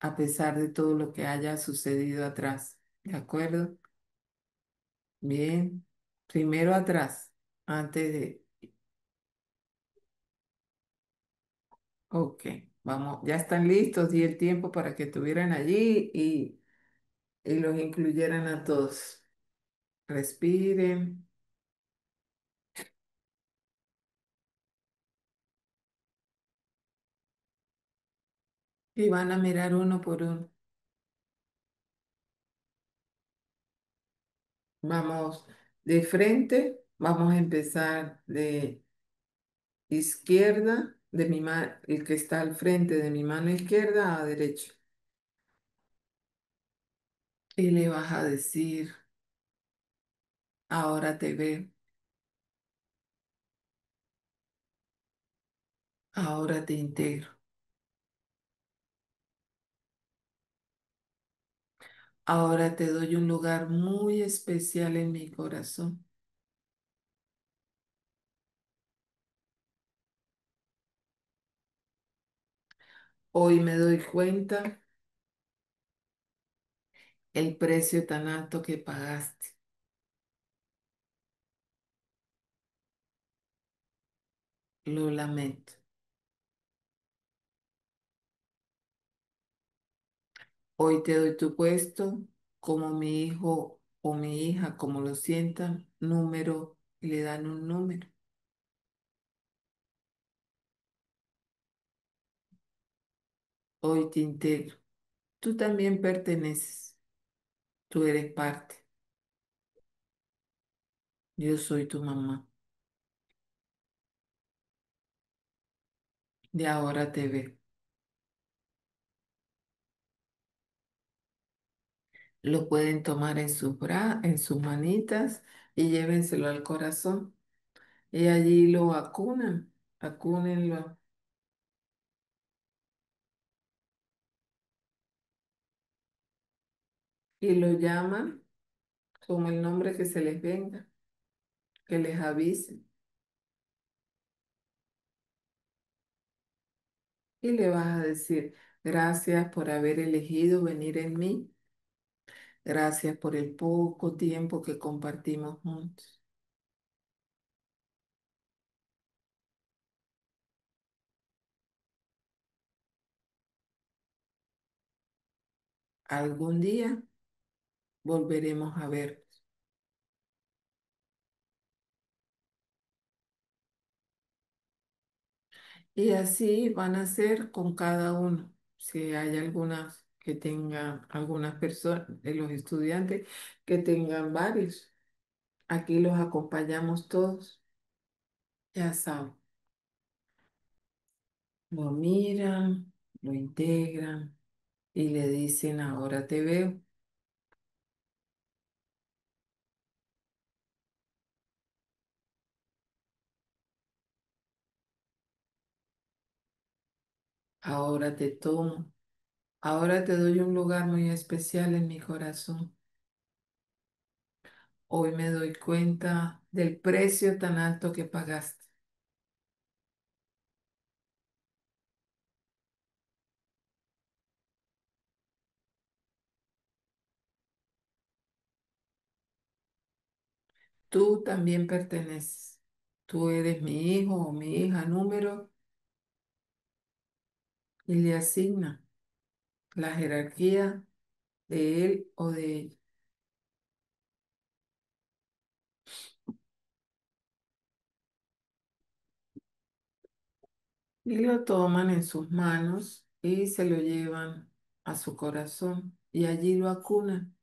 a pesar de todo lo que haya sucedido atrás. ¿De acuerdo? Bien. Primero atrás, antes de... Ok, vamos, ya están listos, di el tiempo para que estuvieran allí y los incluyeran a todos. Respiren y van a mirar uno por uno. Vamos de frente, vamos a empezar de izquierda, de mi mano, el que está al frente de mi mano izquierda a derecha. Y le vas a decir, ahora te veo, ahora te integro, ahora te doy un lugar muy especial en mi corazón. Hoy me doy cuenta el precio tan alto que pagaste. Lo lamento. Hoy te doy tu puesto como mi hijo o mi hija, como lo sientan, número, y le dan un número. Hoy te integro. Tú también perteneces. Tú eres parte. Yo soy tu mamá. De ahora te veo. Lo pueden tomar en en sus manitas y llévenselo al corazón. Y allí lo acunan. Acúnenlo y lo llaman con el nombre que se les venga, que les avise. Y le vas a decir, gracias por haber elegido venir en mí. Gracias por el poco tiempo que compartimos juntos. Algún día volveremos a ver. Y así van a ser con cada uno. Si hay algunas que tengan, algunas personas, de los estudiantes que tengan varios, aquí los acompañamos todos. Ya saben, lo miran, lo integran y le dicen, ahora te veo, ahora te tomo, ahora te doy un lugar muy especial en mi corazón. Hoy me doy cuenta del precio tan alto que pagaste. Tú también perteneces. Tú eres mi hijo o mi hija número y le asigna la jerarquía de él o de ella. Y lo toman en sus manos y se lo llevan a su corazón y allí lo acunan.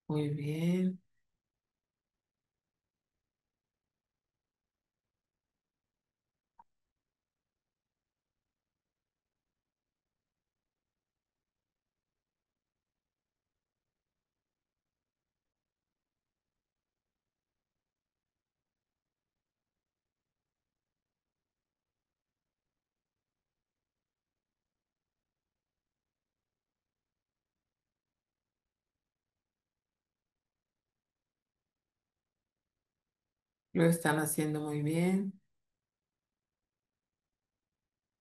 Muy bien. Lo están haciendo muy bien.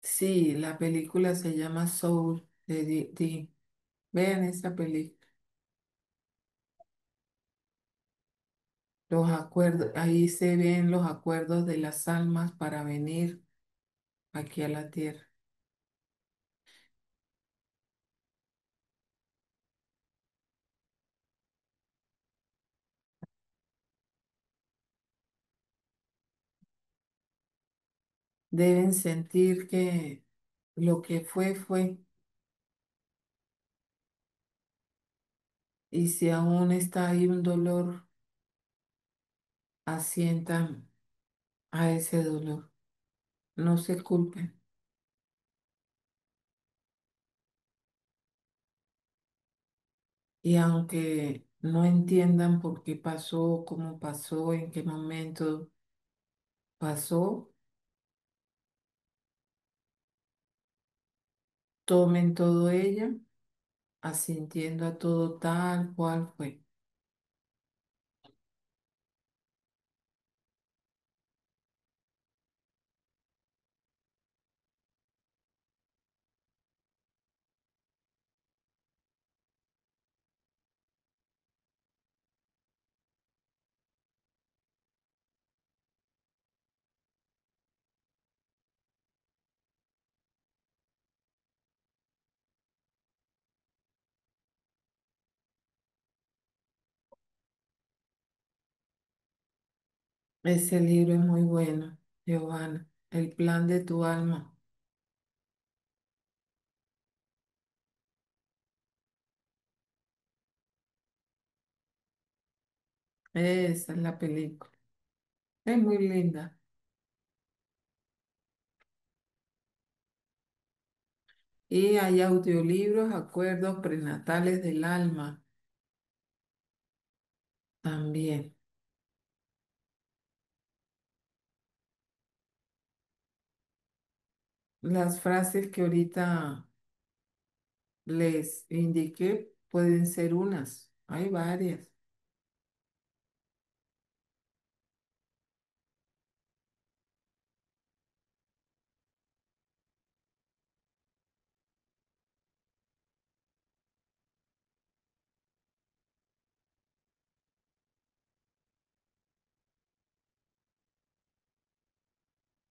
Sí, la película se llama Soul de Vean esa película. Los acuerdos, ahí se ven los acuerdos de las almas para venir aquí a la tierra. Deben sentir que lo que fue, fue. Y si aún está ahí un dolor, asientan a ese dolor. No se culpen. Y aunque no entiendan por qué pasó, cómo pasó, en qué momento pasó, tomen todo ello, asintiendo a todo tal cual fue. Ese libro es muy bueno, Giovanna. El plan de tu alma. Esa es la película. Es muy linda. Y hay audiolibros, acuerdos prenatales del alma también. Las frases que ahorita les indiqué pueden ser unas. Hay varias.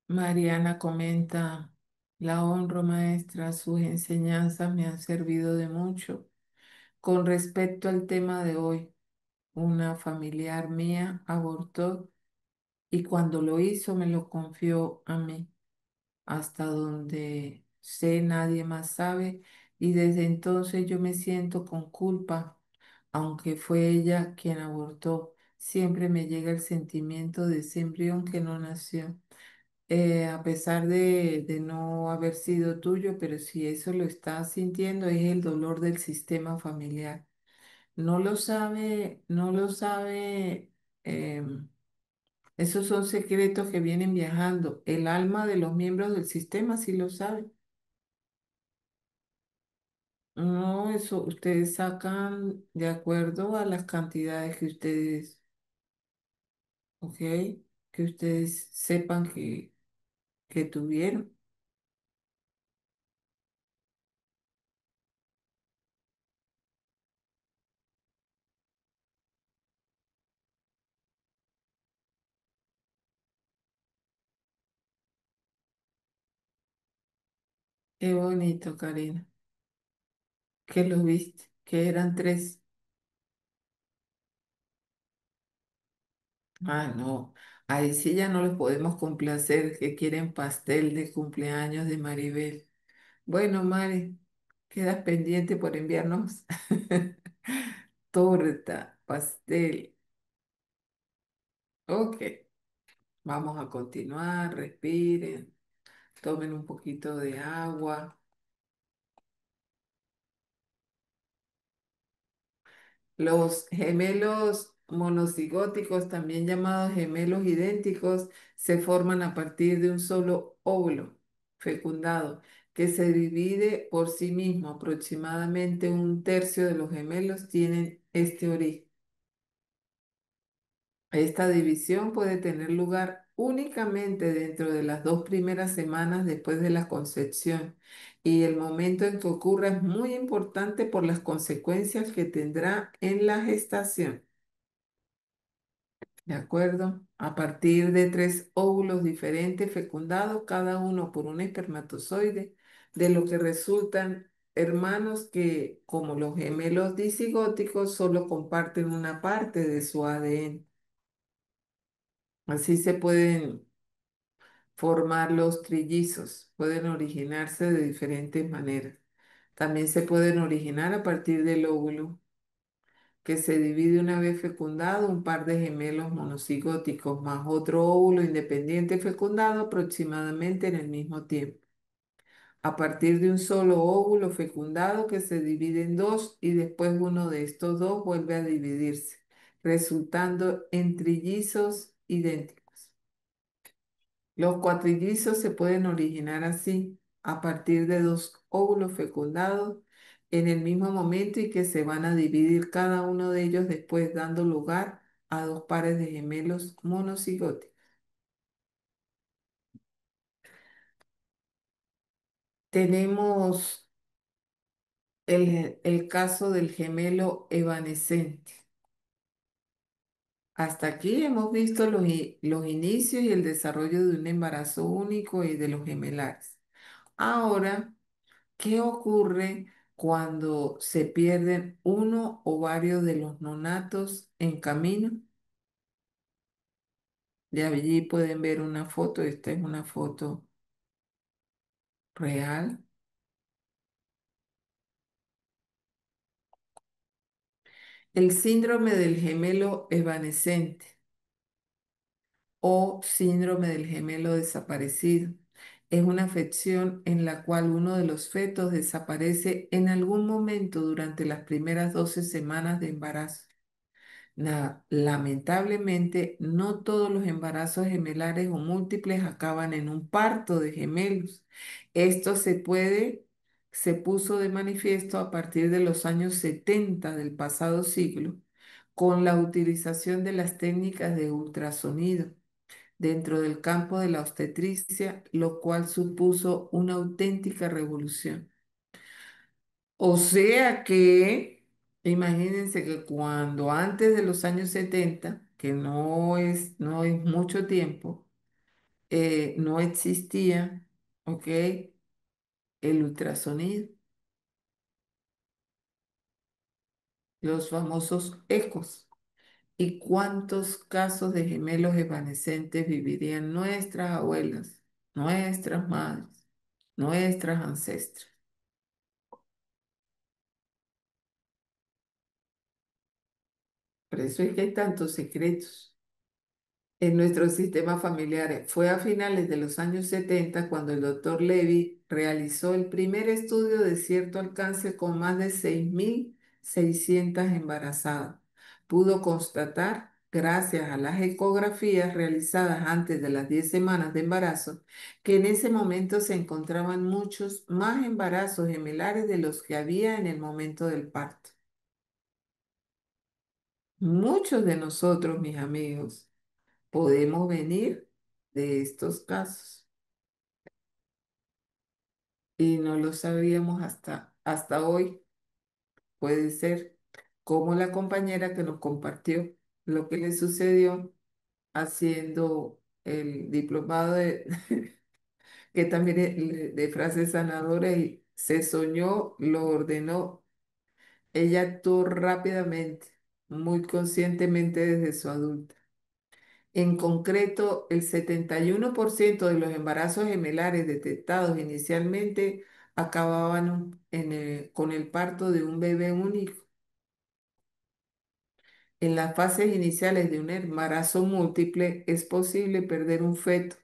Mariana comenta, la honro, maestra, sus enseñanzas me han servido de mucho. Con respecto al tema de hoy, una familiar mía abortó y cuando lo hizo me lo confió a mí. Hasta donde sé nadie más sabe y desde entonces yo me siento con culpa, aunque fue ella quien abortó. Siempre me llega el sentimiento de ese embrión que no nació. A pesar de no haber sido tuyo, pero si eso lo estás sintiendo es el dolor del sistema familiar. No lo sabe, no lo sabe. Esos son secretos que vienen viajando. El alma de los miembros del sistema sí lo sabe. No, eso ustedes sacan de acuerdo a las cantidades que ustedes, ok, que ustedes sepan que tuvieron. Qué bonito, Karina. Que lo viste, que eran tres. Ah, no. Ahí sí ya no los podemos complacer, que quieren pastel de cumpleaños de Maribel. Bueno, Mari, quedas pendiente por enviarnos torta, pastel. Ok, vamos a continuar, respiren, tomen un poquito de agua. Los gemelos monocigóticos, también llamados gemelos idénticos, se forman a partir de un solo óvulo fecundado que se divide por sí mismo. Aproximadamente un tercio de los gemelos tienen este origen. Esta división puede tener lugar únicamente dentro de las 2 primeras semanas después de la concepción y el momento en que ocurra es muy importante por las consecuencias que tendrá en la gestación. ¿De acuerdo? A partir de 3 óvulos diferentes fecundados, cada uno por un espermatozoide, de lo que resultan hermanos que, como los gemelos disigóticos, solo comparten una parte de su ADN. Así se pueden formar los trillizos, pueden originarse de diferentes maneras. También se pueden originar a partir del óvulo que se divide una vez fecundado un par de gemelos monocigóticos más otro óvulo independiente fecundado aproximadamente en el mismo tiempo. A partir de un solo óvulo fecundado que se divide en dos y después uno de estos dos vuelve a dividirse, resultando en trillizos idénticos. Los cuatrillizos se pueden originar así, a partir de 2 óvulos fecundados en el mismo momento y que se van a dividir cada uno de ellos después, dando lugar a 2 pares de gemelos monocigóticos. Tenemos el caso del gemelo evanescente. Hasta aquí hemos visto los inicios y el desarrollo de un embarazo único y de los gemelares. Ahora, ¿qué ocurre cuando se pierden uno o varios de los nonatos en camino? De allí pueden ver una foto, esta es una foto real. El síndrome del gemelo evanescente o síndrome del gemelo desaparecido es una afección en la cual uno de los fetos desaparece en algún momento durante las primeras 12 semanas de embarazo. Lamentablemente, no todos los embarazos gemelares o múltiples acaban en un parto de gemelos. Esto se puso de manifiesto a partir de los años 70 del pasado siglo, con la utilización de las técnicas de ultrasonido dentro del campo de la obstetricia, lo cual supuso una auténtica revolución. O sea que, imagínense que cuando antes de los años 70 que no es mucho tiempo, no existía, ¿ok? El ultrasonido, los famosos ecos. ¿Y cuántos casos de gemelos evanescentes vivirían nuestras abuelas, nuestras madres, nuestras ancestras? Por eso es que hay tantos secretos en nuestros sistemas familiares. Fue a finales de los años 70 cuando el doctor Levy realizó el primer estudio de cierto alcance con más de 6.600 embarazadas. Pudo constatar, gracias a las ecografías realizadas antes de las 10 semanas de embarazo, que en ese momento se encontraban muchos más embarazos gemelares de los que había en el momento del parto. Muchos de nosotros, mis amigos, podemos venir de estos casos y no lo sabríamos hasta hoy. Puede ser como la compañera que nos compartió lo que le sucedió haciendo el diplomado que también es de frases sanadoras y se soñó, lo ordenó. Ella actuó rápidamente, muy conscientemente desde su adulta. En concreto, el 71% de los embarazos gemelares detectados inicialmente acababan con el parto de un bebé único. En las fases iniciales de un embarazo múltiple es posible perder un feto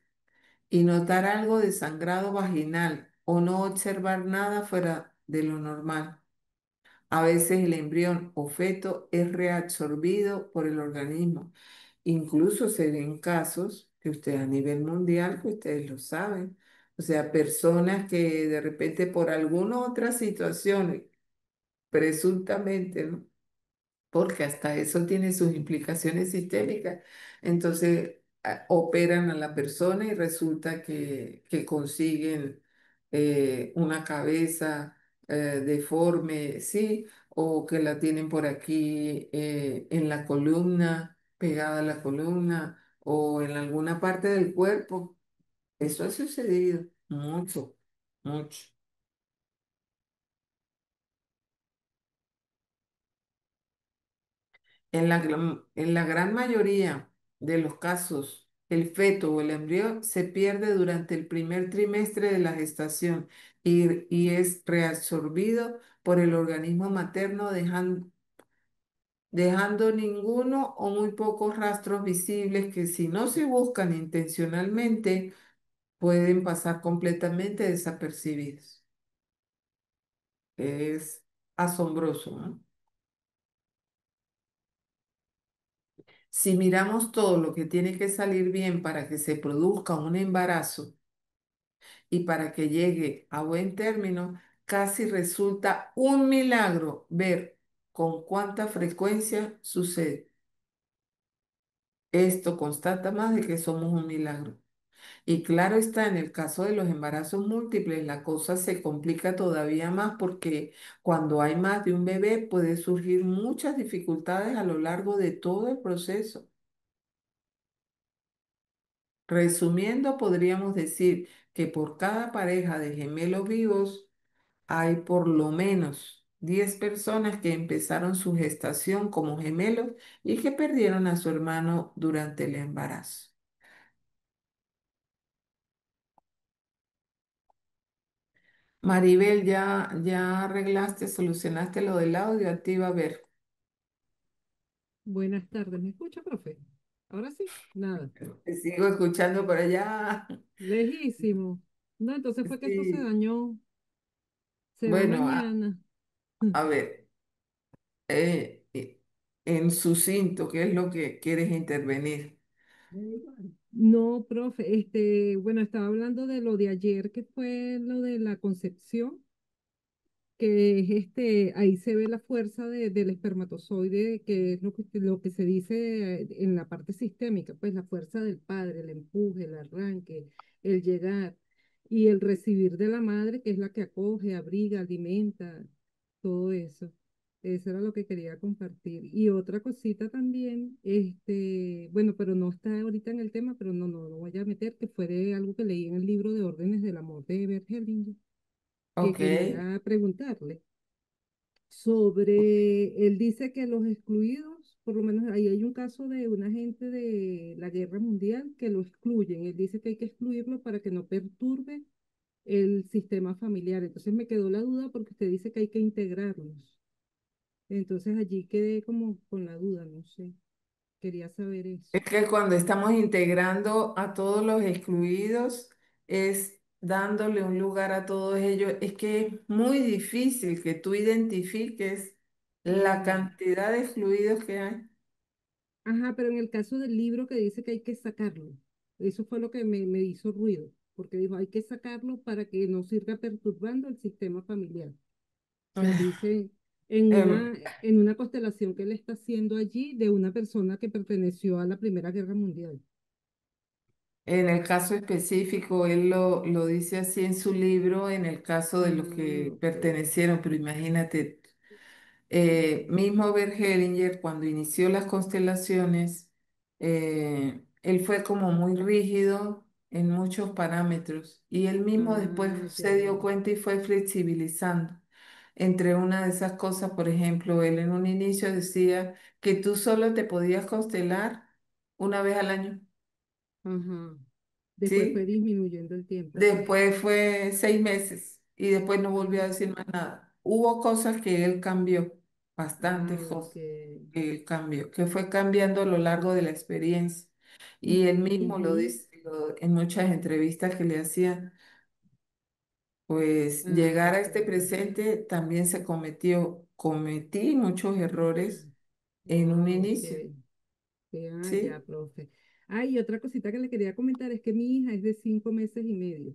y notar algo de sangrado vaginal o no observar nada fuera de lo normal. A veces el embrión o feto es reabsorbido por el organismo. Incluso se ven casos que ustedes a nivel mundial, que ustedes lo saben. O sea, personas que de repente por alguna otra situación, presuntamente, ¿no? Porque hasta eso tiene sus implicaciones sistémicas. Entonces, operan a la persona y resulta que consiguen una cabeza deforme, sí, o que la tienen por aquí en la columna, pegada a la columna, o en alguna parte del cuerpo. Eso ha sucedido mucho, mucho. En la gran mayoría de los casos, el feto o el embrión se pierde durante el primer trimestre de la gestación y es reabsorbido por el organismo materno, dejando ninguno o muy pocos rastros visibles que si no se buscan intencionalmente pueden pasar completamente desapercibidos. Es asombroso, ¿no? Si miramos todo lo que tiene que salir bien para que se produzca un embarazo y para que llegue a buen término, casi resulta un milagro ver con cuánta frecuencia sucede. Esto constata más de que somos un milagro. Y claro está, en el caso de los embarazos múltiples, la cosa se complica todavía más porque cuando hay más de un bebé puede surgir muchas dificultades a lo largo de todo el proceso. Resumiendo, podríamos decir que por cada pareja de gemelos vivos hay por lo menos 10 personas que empezaron su gestación como gemelos y que perdieron a su hermano durante el embarazo. Maribel, ya arreglaste, solucionaste lo del audio, activa a ver. Buenas tardes, ¿me escucha, profe? Ahora sí, nada. Te sigo escuchando por allá. Lejísimo. No, entonces fue que esto se Sí. dañó. Se va Bueno, mañana. a ver, en sucinto, ¿qué es lo que quieres intervenir? No, profe, bueno, estaba hablando de lo de ayer, que fue lo de la concepción, que es ahí se ve la fuerza del espermatozoide, que es lo que se dice en la parte sistémica, pues la fuerza del padre, el empuje, el arranque, el llegar, y el recibir de la madre, que es la que acoge, abriga, alimenta, todo eso. Eso era lo que quería compartir. Y otra cosita también, bueno, pero no está ahorita en el tema, pero no lo voy a meter, que fue de algo que leí en el libro de Órdenes del Amor de Bert Hellinger, que Ok, quería preguntarle sobre, él dice que los excluidos, por lo menos ahí hay un caso de una gente de la Guerra Mundial que lo excluyen. Él dice que hay que excluirlo para que no perturbe el sistema familiar. Entonces me quedó la duda porque usted dice que hay que integrarlos. Entonces allí quedé como con la duda, no sé. Quería saber eso. es que cuando estamos integrando a todos los excluidos, es dándole un lugar a todos ellos. Es que es muy difícil que tú identifiques la Mm, cantidad de excluidos que hay. ajá, pero en el caso del libro que dice que hay que sacarlo, eso fue lo que me hizo ruido, porque dijo hay que sacarlo para que no siga perturbando el sistema familiar. O sea, dice Em, en una constelación que él está haciendo allí de una persona que perteneció a la Primera Guerra Mundial. En el caso específico, él lo dice así en su libro, en el caso de los Ah, que ok. pertenecieron, pero imagínate, mismo Bert Hellinger, cuando inició las constelaciones, él fue como muy rígido en muchos parámetros y él mismo después Ah, se ya. dio cuenta y fue flexibilizando. Entre una de esas cosas, por ejemplo, él en un inicio decía que tú solo te podías constelar una vez al año, Ajá. Después fue ¿sí? disminuyendo el tiempo, sí. Después fue 6 meses y después no volvió a Ah, decir más nada. Hubo cosas que él cambió. bastante Ok. joven, el cambio, que fue cambiando a lo largo de la experiencia. Y él mismo lo Ujú. dice en muchas entrevistas que le hacían, pues llegar Ay, a qué este bueno. presente también cometí muchos errores en un Ok. inicio, Ya, ¿sí? profe. Y otra cosita que le quería comentar es que mi hija es de 5 meses y medio.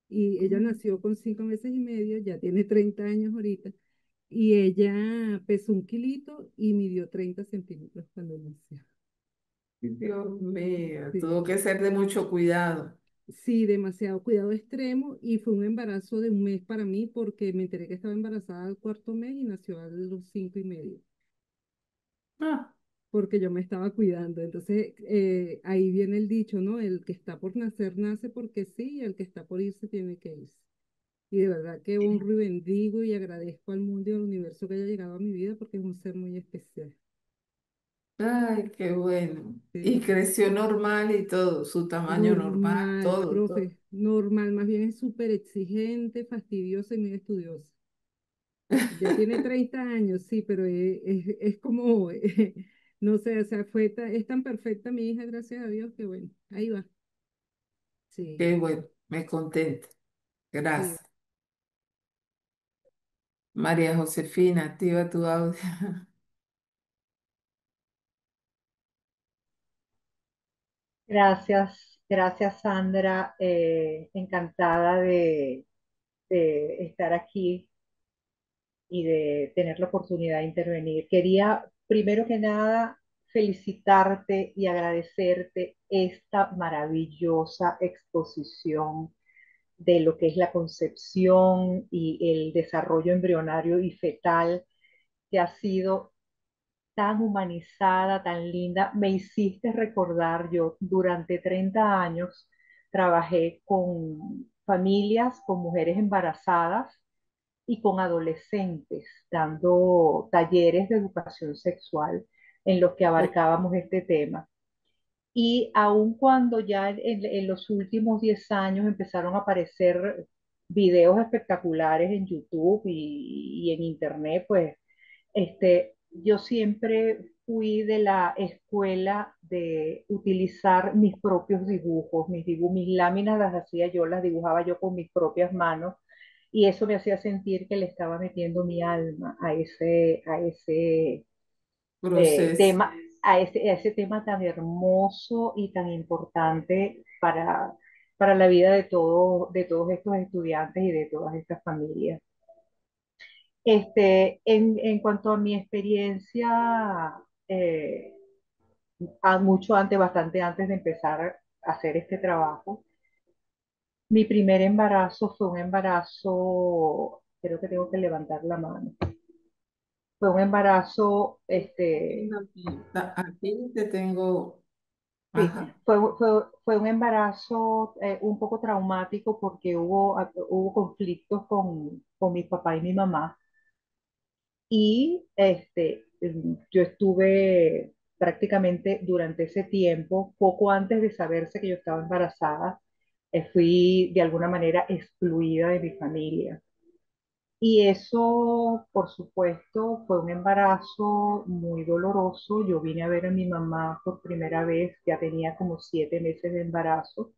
Y ella Mm. nació con 5 meses y medio, ya tiene 30 años ahorita. Y ella pesó 1 kilito y midió 30 centímetros cuando nació. Dios mío, tuvo Sí, que ser de mucho cuidado. sí, demasiado cuidado extremo. Y fue un embarazo de un mes para mí porque me enteré que estaba embarazada al cuarto mes y nació a los 5 y medio. Ah, Porque yo me estaba cuidando. Entonces, ahí viene el dicho, ¿no? El que está por nacer, nace porque sí, y el que está por irse tiene que irse. Y de verdad que honro y bendigo y agradezco al mundo y al universo que haya llegado a mi vida porque es un ser muy especial. ay, qué bueno. Y Sí. creció normal y todo, su tamaño normal, Normal, todo, todo. profe, normal, más bien es súper exigente, fastidiosa y muy estudiosa. Ya tiene 30 años, sí, pero es como, no sé, o sea, es tan perfecta mi hija, gracias a Dios, que bueno, ahí va. Sí, Qué bueno, me contenta. sí. Gracias. María Josefina, activa tu audio. Gracias Sandra. Encantada de estar aquí y de tener la oportunidad de intervenir. Quería, primero que nada, felicitarte y agradecerte esta maravillosa exposición de lo que es la concepción y el desarrollo embrionario y fetal, que ha sido tan humanizada, tan linda. Me hiciste recordar, yo durante 30 años trabajé con familias, con mujeres embarazadas y con adolescentes, dando talleres de educación sexual en los que abarcábamos este tema. Y aun cuando ya en los últimos 10 años empezaron a aparecer videos espectaculares en YouTube y en Internet, pues yo siempre fui de la escuela de utilizar mis propios dibujos, mis láminas las hacía yo, las dibujaba yo con mis propias manos y eso me hacía sentir que le estaba metiendo mi alma Proceso. tema, a ese tema tan hermoso y tan importante para la vida de todos estos estudiantes y de todas estas familias. En cuanto a mi experiencia, eh, mucho antes, bastante antes de empezar a hacer este trabajo, mi primer embarazo fue un embarazo, creo que tengo que levantar la mano, fue un embarazo, Aquí te tengo, sí, ajá, fue un embarazo un poco traumático porque hubo conflictos con mi papá y mi mamá. Y yo estuve prácticamente durante ese tiempo, poco antes de saberse que yo estaba embarazada, fui de alguna manera excluida de mi familia. Y eso, por supuesto, fue un embarazo muy doloroso. Yo vine a ver a mi mamá por primera vez, ya tenía como 7 meses de embarazo,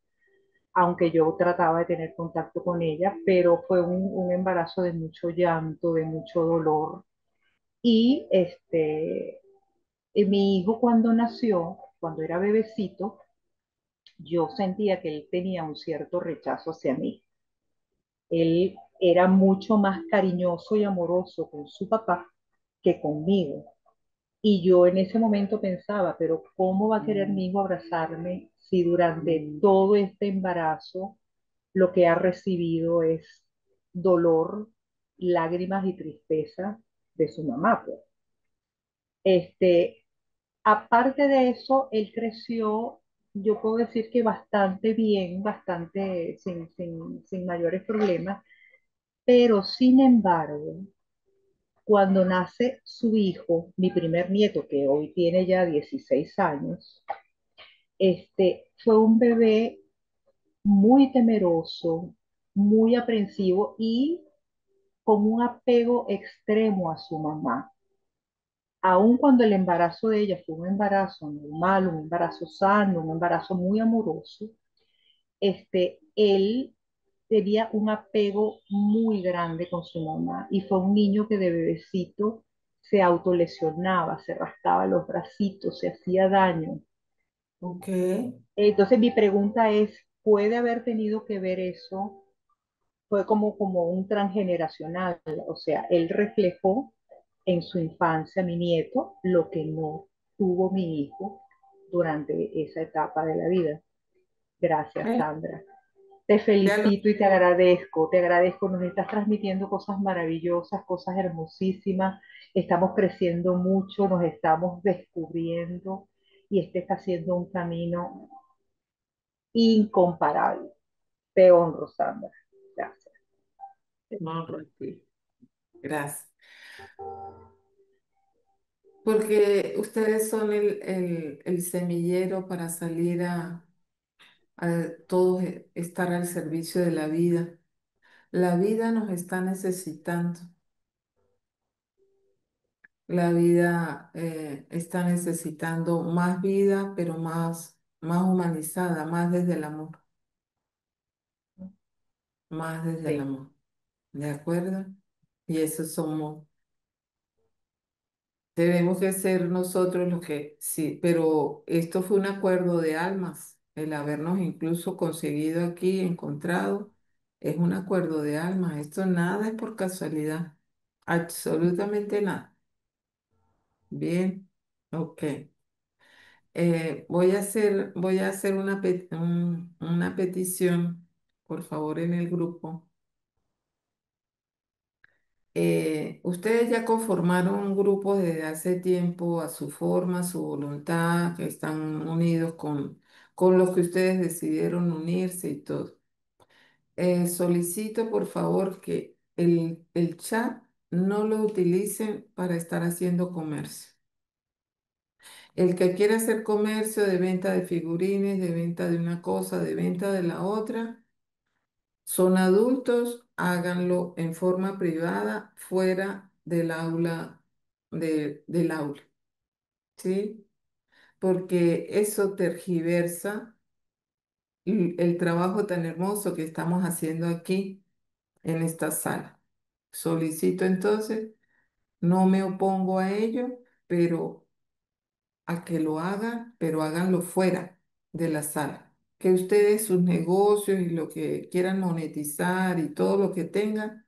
aunque yo trataba de tener contacto con ella, pero fue un embarazo de mucho llanto, de mucho dolor. Y mi hijo cuando nació, cuando era bebecito, yo sentía que él tenía un cierto rechazo hacia mí. Él era mucho más cariñoso y amoroso con su papá que conmigo. Y yo en ese momento pensaba, pero ¿cómo va a querer mi hijo abrazarme si durante todo este embarazo lo que ha recibido es dolor, lágrimas y tristeza de su mamá, pues? Este, Aparte de eso, él creció, yo puedo decir que bastante bien, bastante sin mayores problemas, pero sin embargo, cuando nace su hijo, mi primer nieto, que hoy tiene ya 16 años, fue un bebé muy temeroso, muy aprensivo y con un apego extremo a su mamá. Aun cuando el embarazo de ella fue un embarazo normal, un embarazo sano, un embarazo muy amoroso, él tenía un apego muy grande con su mamá y fue un niño que de bebecito se autolesionaba, se rascaba los bracitos, se hacía daño. Ok. Entonces mi pregunta es, ¿puede haber tenido que ver eso? Fue como un transgeneracional, o sea, él reflejó en su infancia, mi nieto, lo que no tuvo mi hijo durante esa etapa de la vida. Gracias, Eh, Sandra. Te ya lo, felicito y te agradezco, nos estás transmitiendo cosas maravillosas, cosas hermosísimas, estamos creciendo mucho, nos estamos descubriendo y este está siendo un camino incomparable. Te honro, Sandra. Gracias. no, Rosy, gracias. Porque ustedes son el semillero para salir a todos estar al servicio de la vida. La vida nos está necesitando. La vida está necesitando más vida, pero más humanizada, más desde el amor, más desde el Sí. amor. ¿De acuerdo? Y eso somos. Tenemos que ser nosotros los que, sí, pero esto fue un acuerdo de almas, el habernos incluso conseguido aquí, encontrado, es un acuerdo de almas, esto nada es por casualidad, absolutamente nada. Bien, ok. Voy a hacer una petición, por favor, en el grupo. Ustedes ya conformaron un grupo desde hace tiempo a su forma, a su voluntad, que están unidos con los que ustedes decidieron unirse y todo. Solicito por favor que el chat no lo utilicen para estar haciendo comercio. El que quiera hacer comercio de venta de figurines, de venta de una cosa, de venta de la otra, son adultos, háganlo en forma privada, fuera del aula, del aula, ¿sí? Porque eso tergiversa el trabajo tan hermoso que estamos haciendo aquí en esta sala. Solicito entonces, no me opongo a ello, pero a que lo hagan, pero háganlo fuera de la sala. Que ustedes sus negocios y lo que quieran monetizar y todo lo que tengan,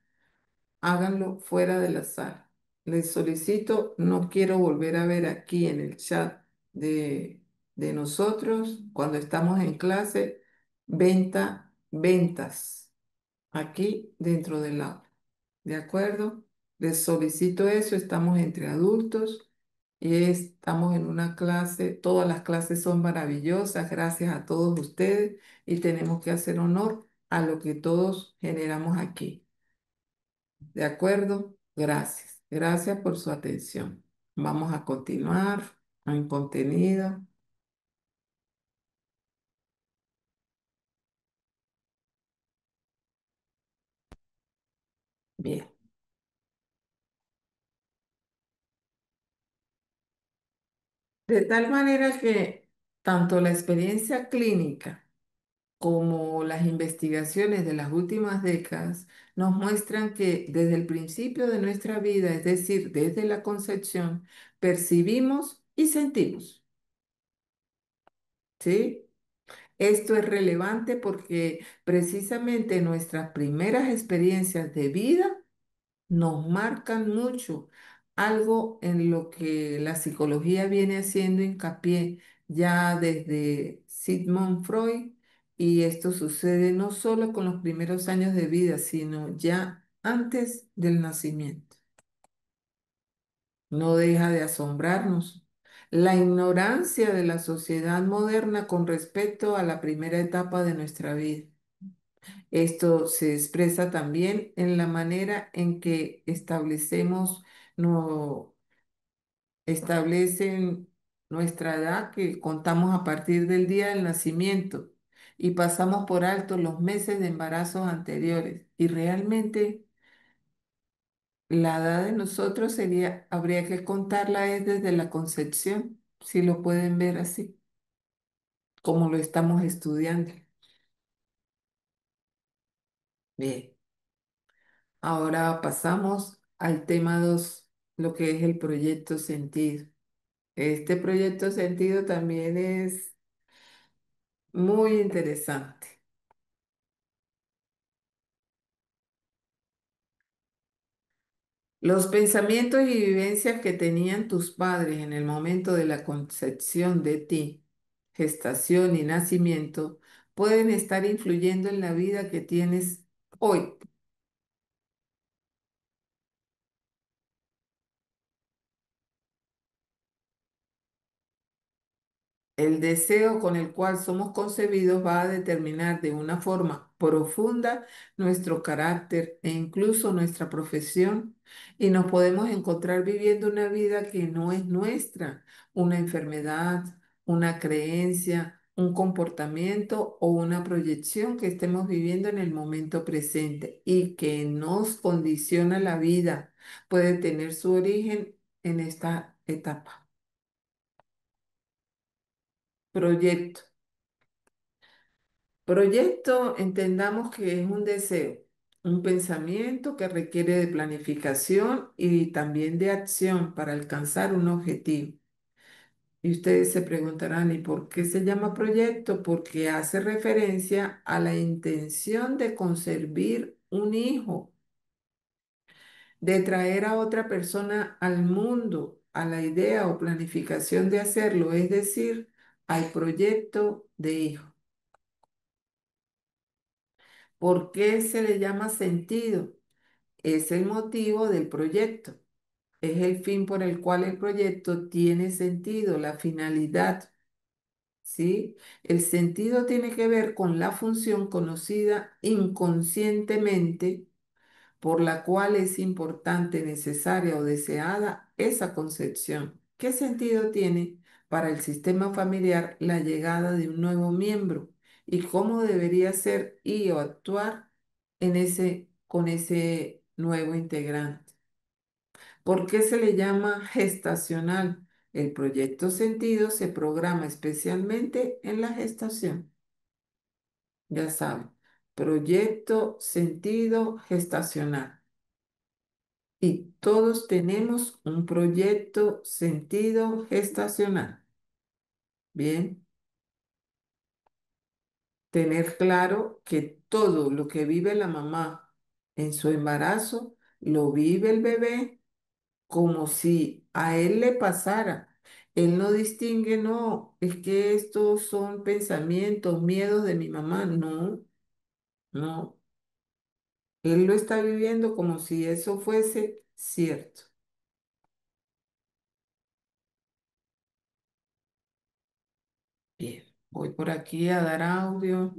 háganlo fuera de la sala. Les solicito, no quiero volver a ver aquí en el chat de nosotros, cuando estamos en clase, ventas, aquí dentro del aula. ¿De acuerdo? Les solicito eso, estamos entre adultos y estamos en una clase, todas las clases son maravillosas, gracias a todos ustedes y tenemos que hacer honor a lo que todos generamos aquí. ¿De acuerdo? Gracias. Gracias por su atención. Vamos a continuar en contenido. Bien. De tal manera que tanto la experiencia clínica como las investigaciones de las últimas décadas nos muestran que desde el principio de nuestra vida, es decir, desde la concepción, percibimos y sentimos. ¿Sí? Esto es relevante porque precisamente nuestras primeras experiencias de vida nos marcan mucho, algo en lo que la psicología viene haciendo hincapié ya desde Sigmund Freud, y esto sucede no solo con los primeros años de vida, sino ya antes del nacimiento. No deja de asombrarnos la ignorancia de la sociedad moderna con respecto a la primera etapa de nuestra vida. Esto se expresa también en la manera en que no, establecen nuestra edad, que contamos a partir del día del nacimiento y pasamos por alto los meses de embarazos anteriores. Y realmente La edad de nosotros sería, habría que contarla es desde la concepción, si lo pueden ver así, como lo estamos estudiando. Bien, ahora pasamos al tema 2, lo que es el proyecto sentido. Este proyecto sentido también es muy interesante. Los pensamientos y vivencias que tenían tus padres en el momento de la concepción de ti, gestación y nacimiento, pueden estar influyendo en la vida que tienes hoy. El deseo con el cual somos concebidos va a determinar de una forma profunda nuestro carácter e incluso nuestra profesión, y nos podemos encontrar viviendo una vida que no es nuestra, una enfermedad, una creencia, un comportamiento o una proyección que estemos viviendo en el momento presente y que nos condiciona la vida. Puede tener su origen en esta etapa. Proyecto. Proyecto, entendamos que es un deseo, un pensamiento que requiere de planificación y también de acción para alcanzar un objetivo. Y ustedes se preguntarán, ¿y por qué se llama proyecto? Porque hace referencia a la intención de concebir un hijo, de traer a otra persona al mundo, a la idea o planificación de hacerlo, es decir, al proyecto de hijo. ¿Por qué se le llama sentido? Es el motivo del proyecto. Es el fin por el cual el proyecto tiene sentido, la finalidad, ¿sí? El sentido tiene que ver con la función conocida inconscientemente por la cual es importante, necesaria o deseada esa concepción. ¿Qué sentido tiene para el sistema familiar la llegada de un nuevo miembro y cómo debería ser y o actuar con ese nuevo integrante? ¿Por qué se le llama gestacional? El proyecto sentido se programa especialmente en la gestación. Ya saben, proyecto sentido gestacional. Y todos tenemos un proyecto sentido gestacional. Bien, tener claro que todo lo que vive la mamá en su embarazo, lo vive el bebé como si a él le pasara. Él no distingue, no, es que estos son pensamientos, miedos de mi mamá. No, no. Él lo está viviendo como si eso fuese cierto. Bien, voy por aquí a dar audio.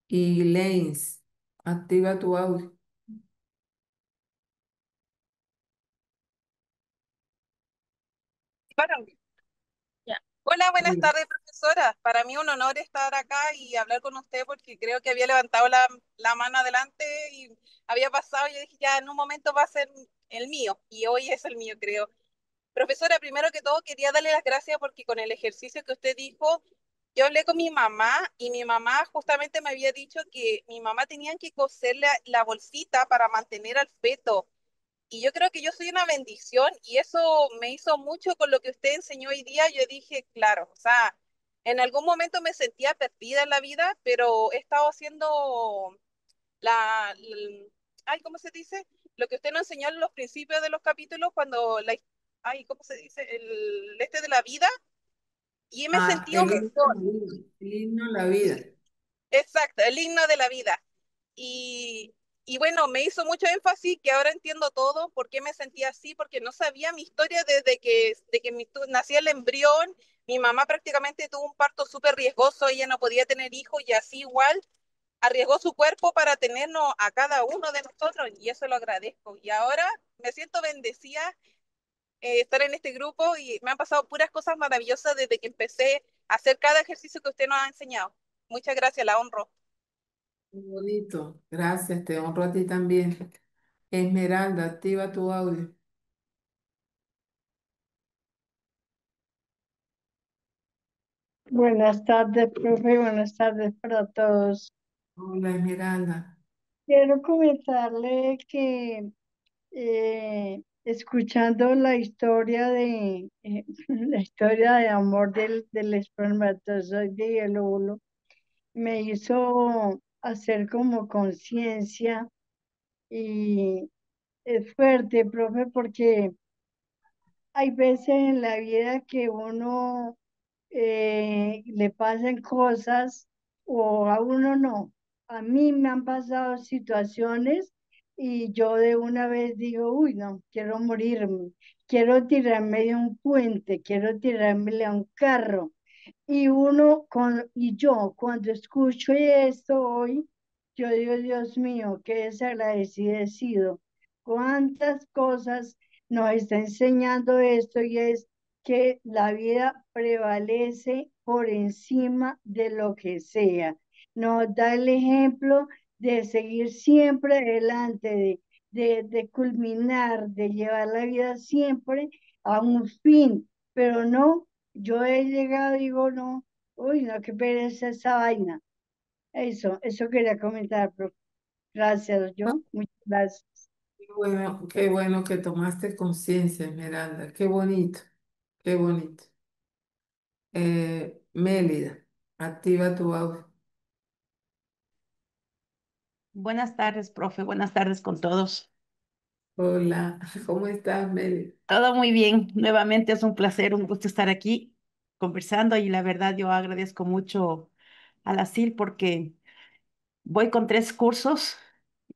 Y Lanes, activa tu audio. Claro, ya. Hola, buenas Dime. tardes, profesora. Para mí un honor estar acá y hablar con usted porque creo que había levantado la mano adelante y había pasado y yo dije, ya en un momento va a ser el mío y hoy es el mío, creo. Profesora, primero que todo quería darle las gracias porque con el ejercicio que usted dijo, yo hablé con mi mamá y mi mamá justamente me había dicho que mi mamá tenía que coser la bolsita para mantener al feto. Y yo creo que yo soy una bendición y eso me hizo mucho con lo que usted enseñó hoy día. Yo dije, claro, o sea, en algún momento me sentía perdida en la vida, pero he estado haciendo ay, ¿cómo se dice? Lo que usted nos enseñó en los principios de los capítulos, cuando ay, ¿cómo se dice? El este de la vida, y me he Ah, sentido el himno a mejor. la vida. El himno a la vida. Exacto, el himno de la vida. Y, y bueno, me hizo mucho énfasis que ahora entiendo todo, por qué me sentía así, porque no sabía mi historia desde que nací el embrión. Mi mamá prácticamente tuvo un parto súper riesgoso, ella no podía tener hijos y así igual arriesgó su cuerpo para tenernos a cada uno de nosotros y eso lo agradezco. Y ahora me siento bendecida estar en este grupo y me han pasado puras cosas maravillosas desde que empecé a hacer cada ejercicio que usted nos ha enseñado. Muchas gracias, la honro. Muy bonito. Gracias, te honro a ti también. Esmeralda, activa tu audio. Buenas tardes, profe. Buenas tardes para todos. Hola, Esmeralda. Quiero comentarle que escuchando la historia de la historia de amor del espermatozoide y el óvulo, me hizo hacer como conciencia y es fuerte, profe, porque hay veces en la vida que uno le pasan cosas o a uno no. A mí me han pasado situaciones y yo de una vez digo, uy, no, quiero morirme, quiero tirarme de un puente, quiero tirarme a un carro. Y yo cuando escucho esto hoy, yo digo, Dios mío, qué desagradecido he sido. Cuántas cosas nos está enseñando esto y es que la vida prevalece por encima de lo que sea. Nos da el ejemplo de seguir siempre adelante, de culminar, de llevar la vida siempre a un fin, pero no, yo he llegado y digo, no, uy, no, qué pereza esa vaina. Eso quería comentar, pero gracias, yo, muchas gracias. Qué bueno que tomaste conciencia, Esmeralda. Qué bonito, qué bonito. Mélida, activa tu audio. Buenas tardes, profe. Buenas tardes con todos. Hola, ¿cómo estás, Mélida? Todo muy bien. Nuevamente es un placer, un gusto estar aquí conversando y la verdad yo agradezco mucho a la CIL porque voy con 3 cursos,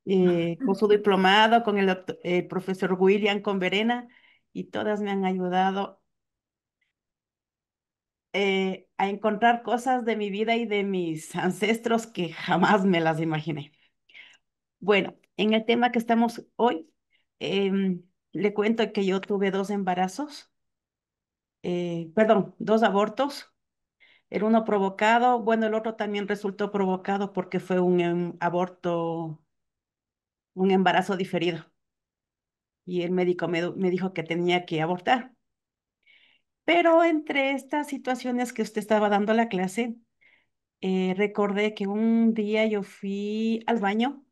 con su diplomado, con el profesor William, con Verena y todas me han ayudado a encontrar cosas de mi vida y de mis ancestros que jamás me las imaginé. Bueno, en el tema que estamos hoy, le cuento que yo tuve 2 embarazos, perdón, 2 abortos. El uno provocado, bueno, el otro también resultó provocado porque fue un aborto, un embarazo diferido. Y el médico me dijo que tenía que abortar. Pero entre estas situaciones que usted estaba dando la clase, recordé que un día yo fui al baño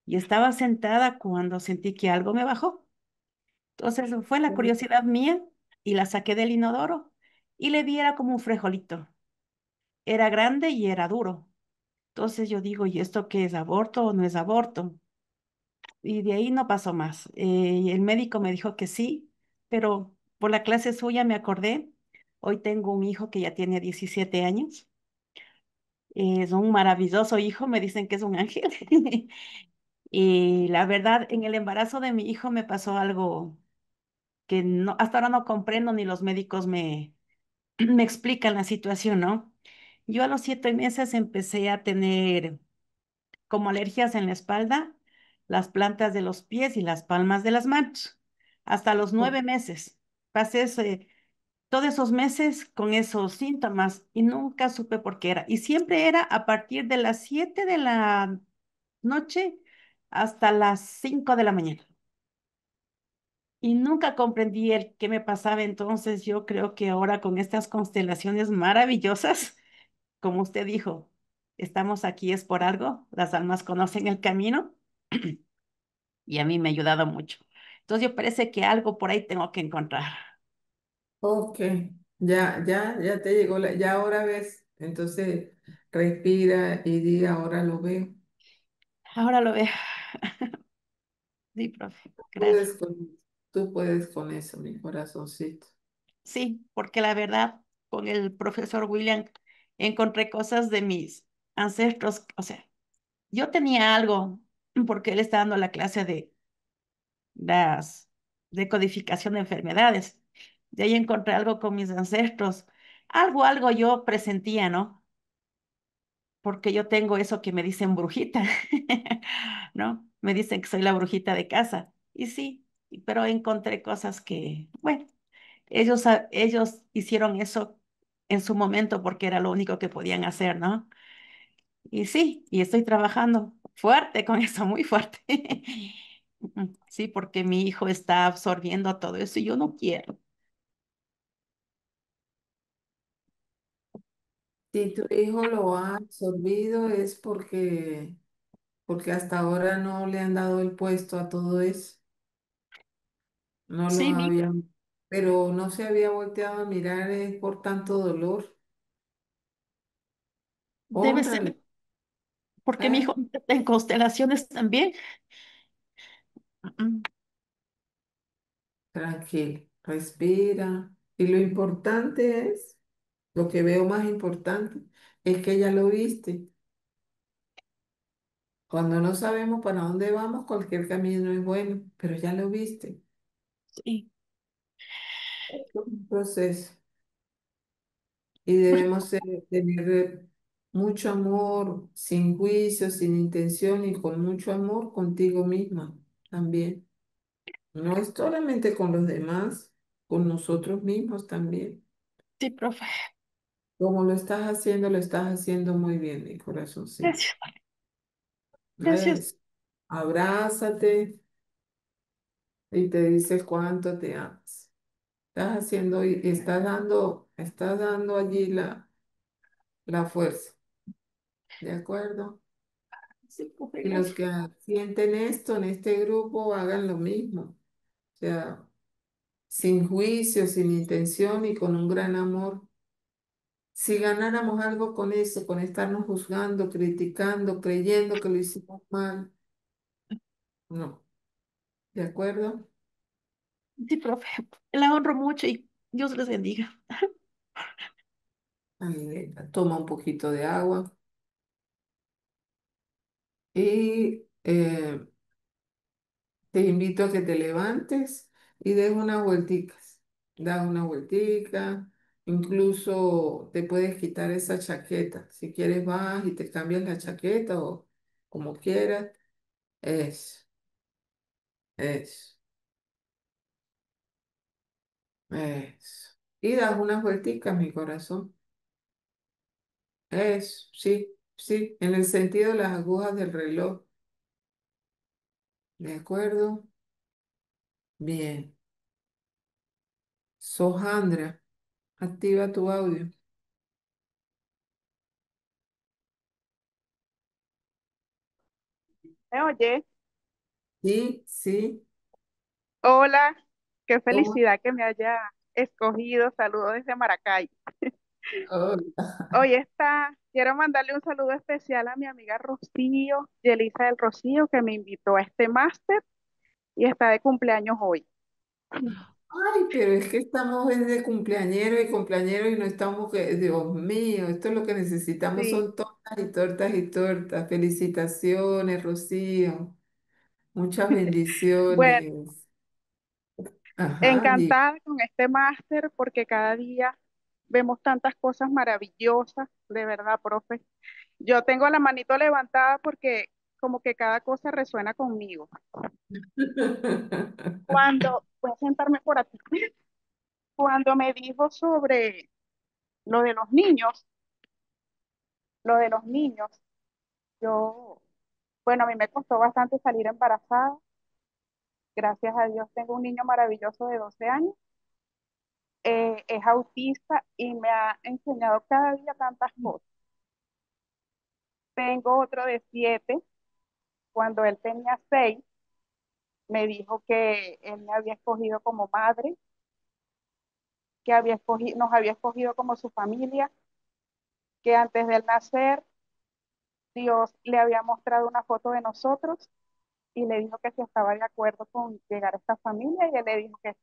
y estaba sentada cuando sentí que algo me bajó. Entonces fue la curiosidad mía y la saqué del inodoro y le vi era como un frijolito. Era grande y era duro. Entonces yo digo, ¿y esto qué es aborto o no es aborto? Y de ahí no pasó más. Y el médico me dijo que sí, pero por la clase suya me acordé. Hoy tengo un hijo que ya tiene 17 años. Es un maravilloso hijo, me dicen que es un ángel. Y la verdad, en el embarazo de mi hijo me pasó algo que no, hasta ahora no comprendo ni los médicos me explican la situación, ¿no? Yo a los 7 meses empecé a tener como alergias en la espalda, las plantas de los pies y las palmas de las manos. Hasta los 9 meses. Pasé todos esos meses con esos síntomas y nunca supe por qué era. Y siempre era a partir de las 7 de la noche hasta las 5 de la mañana. Y nunca comprendí el qué me pasaba. Entonces yo creo que ahora con estas constelaciones maravillosas, como usted dijo, estamos aquí es por algo, las almas conocen el camino y a mí me ha ayudado mucho. Entonces yo parece que algo por ahí tengo que encontrar. Ok, ya te llegó ya ahora ves. Entonces respira y di ahora lo veo. Ahora lo veo. Sí, profe, gracias. Puedes con, tú puedes con eso, mi corazoncito. Sí, porque la verdad, con el profesor William encontré cosas de mis ancestros. O sea, yo tenía algo, porque él está dando la clase de las decodificación de enfermedades. De ahí encontré algo con mis ancestros. Algo yo presentía, ¿no? Porque yo tengo eso que me dicen brujita, ¿no? Me dicen que soy la brujita de casa. Y sí, pero encontré cosas que, bueno, ellos hicieron eso en su momento porque era lo único que podían hacer, ¿no? Y sí, y estoy trabajando fuerte con eso, muy fuerte. Sí, porque mi hijo está absorbiendo todo eso y yo no quiero. Si tu hijo lo ha absorbido es porque hasta ahora no le han dado el puesto a todo eso. No los Sí, mi hijo, habían, pero no se había volteado a mirar por tanto dolor. debe Honrale, ser, porque mi ¿eh? hijo está en constelaciones también. Mm, Tranquilo, respira. Y lo importante es, lo que veo más importante, es que ya lo viste. Cuando no sabemos para dónde vamos, cualquier camino es bueno, pero ya lo viste. sí, Es un proceso. Y pues, tener mucho amor, sin juicio, sin intención y con mucho amor contigo misma también. No es solamente con los demás, con nosotros mismos también. sí, profe. Como lo estás haciendo muy bien, mi corazoncito. Gracias, gracias. Es, abrázate y te dices cuánto te amas. Estás haciendo y estás dando allí la fuerza, ¿de acuerdo? Sí, profe, Y los gracias. que sienten esto en este grupo hagan lo mismo. O sea, sin juicio, sin intención y con un gran amor. Si ganáramos algo con eso, con estarnos juzgando, criticando, creyendo que lo hicimos mal, no. ¿De acuerdo? Sí, profe. La honro mucho y Dios les bendiga. Ahí, venga, toma un poquito de agua y te invito a que te levantes y des unas vuelticas. Da una vueltica, incluso te puedes quitar esa chaqueta. Si quieres vas y te cambias la chaqueta o como quieras. Es, es, es. Y das unas vuelticas, mi corazón. Es, sí, sí, en el sentido de las agujas del reloj. ¿De acuerdo? Bien. Sojandra, activa tu audio. ¿Me oye? Sí, sí. Hola, qué ¿Cómo? felicidad que me haya escogido. Saludos desde Maracay. Hola. Hoy quiero mandarle un saludo especial a mi amiga Rocío, Yelisa del Rocío, que me invitó a este máster y está de cumpleaños hoy. Ay, pero es que estamos en de cumpleañero y no estamos que, Dios mío, esto es lo que necesitamos Sí, son tortas y tortas y tortas. Felicitaciones, Rocío. Muchas bueno, bendiciones. Ajá, encantada con este máster porque cada día vemos tantas cosas maravillosas, de verdad, profe. Yo tengo la manito levantada porque como que cada cosa resuena conmigo. Voy a sentarme por aquí, cuando me dijo sobre lo de los niños, lo de los niños, yo, bueno, a mí me costó bastante salir embarazada. Gracias a Dios tengo un niño maravilloso de 12 años. Es autista y me ha enseñado cada día tantas cosas. Tengo otro de 7. Cuando él tenía 6, me dijo que él me había escogido como madre, que nos había escogido como su familia, que antes de él nacer, Dios le había mostrado una foto de nosotros y le dijo que si estaba de acuerdo con llegar a esta familia y él le dijo que sí.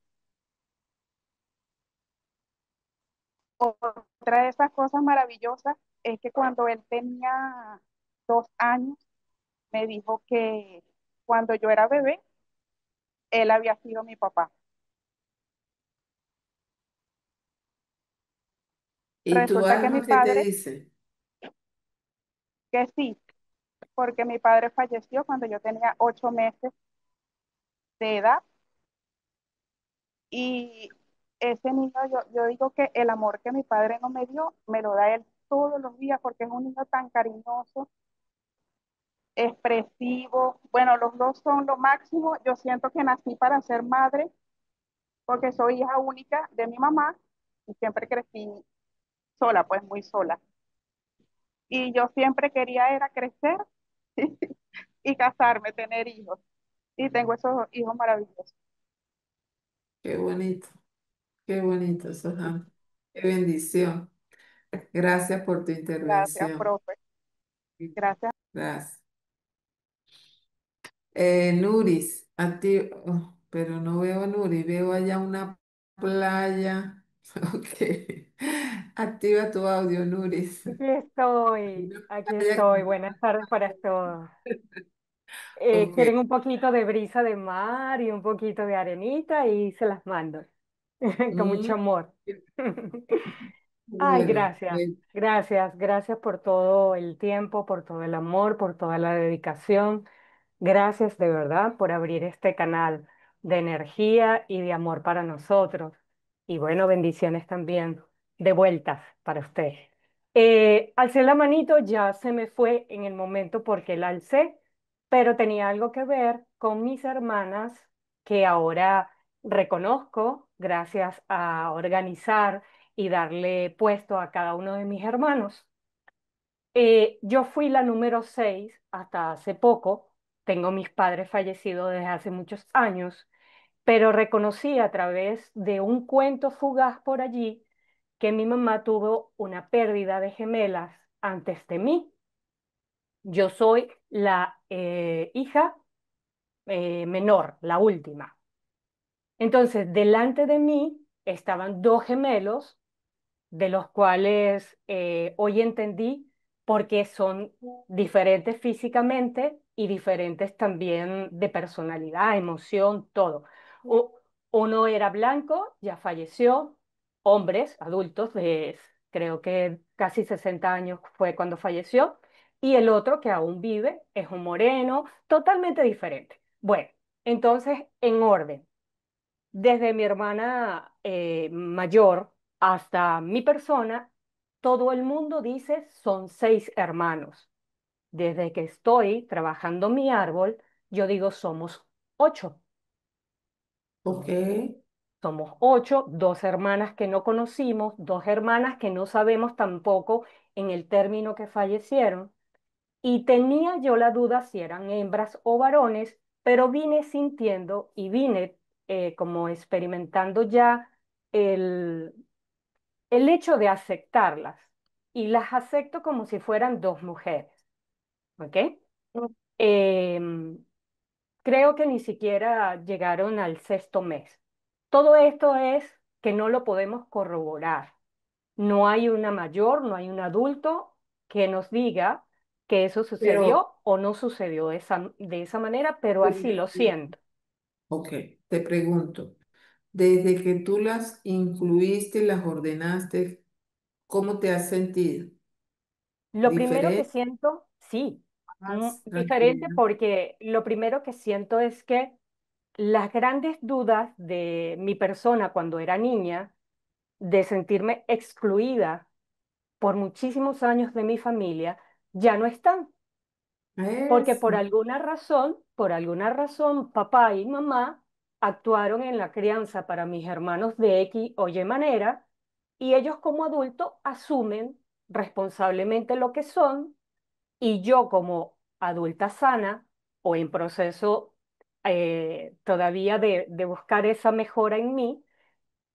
Otra de esas cosas maravillosas es que cuando él tenía 2 años, me dijo que cuando yo era bebé, él había sido mi papá. ¿y tu Resulta que mi alma qué te padre, dice? que sí, porque mi padre falleció cuando yo tenía 8 meses de edad y ese niño, yo digo que el amor que mi padre no me dio, me lo da él todos los días porque es un niño tan cariñoso, expresivo. Bueno, los dos son lo máximo. Yo siento que nací para ser madre porque soy hija única de mi mamá y siempre crecí sola, pues muy sola. Y yo siempre quería era crecer y casarme, tener hijos. Y tengo esos hijos maravillosos. Qué bonito, Soham. Qué bendición. Gracias por tu Gracias, intervención. profe. Gracias. Gracias. Nuris, a ti, oh, pero no veo a Nuris, veo allá una playa. Ok. Activa tu audio, Nuris. Una Aquí playa estoy. con... Buenas tardes para todos. Ok. ¿Quieren un poquito de brisa de mar y un poquito de arenita? Y se las mando con Mm, mucho amor. Ay, bueno, gracias, gracias, gracias por todo el tiempo, por todo el amor, por toda la dedicación. Gracias de verdad por abrir este canal de energía y de amor para nosotros. Y bueno, bendiciones también de vueltas para usted. Alcé la manito, ya se me fue en el momento porque la alcé, pero tenía algo que ver con mis hermanas que ahora reconozco gracias a organizar y darle puesto a cada uno de mis hermanos. Yo fui la número 6 hasta hace poco. Tengo mis padres fallecidos desde hace muchos años, pero reconocí a través de un cuento fugaz por allí que mi mamá tuvo una pérdida de gemelas antes de mí. Yo soy la hija menor, la última. Entonces, delante de mí estaban dos gemelos de los cuales hoy entendí por qué son diferentes físicamente y diferentes también de personalidad, emoción, todo. Uno era blanco, ya falleció, hombres, adultos, de creo que casi 60 años fue cuando falleció, y el otro que aún vive es un moreno, totalmente diferente. Bueno, entonces, en orden. Desde mi hermana mayor hasta mi persona, todo el mundo dice son 6 hermanos. Desde que estoy trabajando mi árbol, yo digo somos 8. ok. Somos 8, 2 hermanas que no conocimos, 2 hermanas que no sabemos tampoco en el término que fallecieron. Y tenía yo la duda si eran hembras o varones, pero vine sintiendo y vine como experimentando ya el, el hecho de aceptarlas. Y las acepto como si fueran 2 mujeres, ¿ok? Em, Creo que ni siquiera llegaron al 6.º mes. Todo esto es que no lo podemos corroborar. No hay una mayor, no hay un adulto que nos diga que eso Pero, sucedió o no sucedió de esa manera, pero pero, así lo siento. ok, te pregunto, desde que tú las incluiste, las ordenaste, ¿cómo te has sentido? Lo primero que ¿Diferente? siento, sí, ¿Más diferente tranquila? porque lo primero que siento es que las grandes dudas de mi persona cuando era niña, de sentirme excluida por muchísimos años de mi familia, ya no están. Porque Eso. por alguna razón, papá y mamá actuaron en la crianza para mis hermanos de X o Y manera, y ellos como adultos asumen responsablemente lo que son, y yo como adulta sana o en proceso todavía de buscar esa mejora en mí,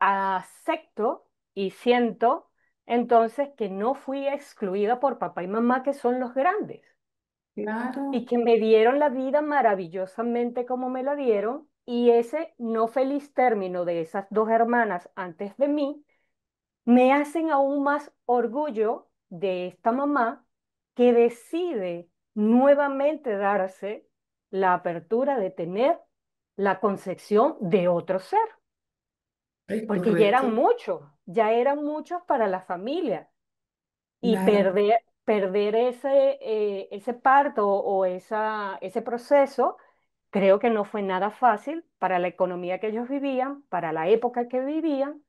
acepto y siento entonces que no fui excluida por papá y mamá, que son los grandes y Claro, que me dieron la vida maravillosamente como me la dieron, y ese no feliz término de esas 2 hermanas antes de mí me hacen aún más orgullo de esta mamá que decide nuevamente darse la apertura de tener la concepción de otro ser, es porque correcto. ya eran muchos para la familia, y Claro, perder ese parto o ese proceso, creo que no fue nada fácil para la economía que ellos vivían, para la época que vivían,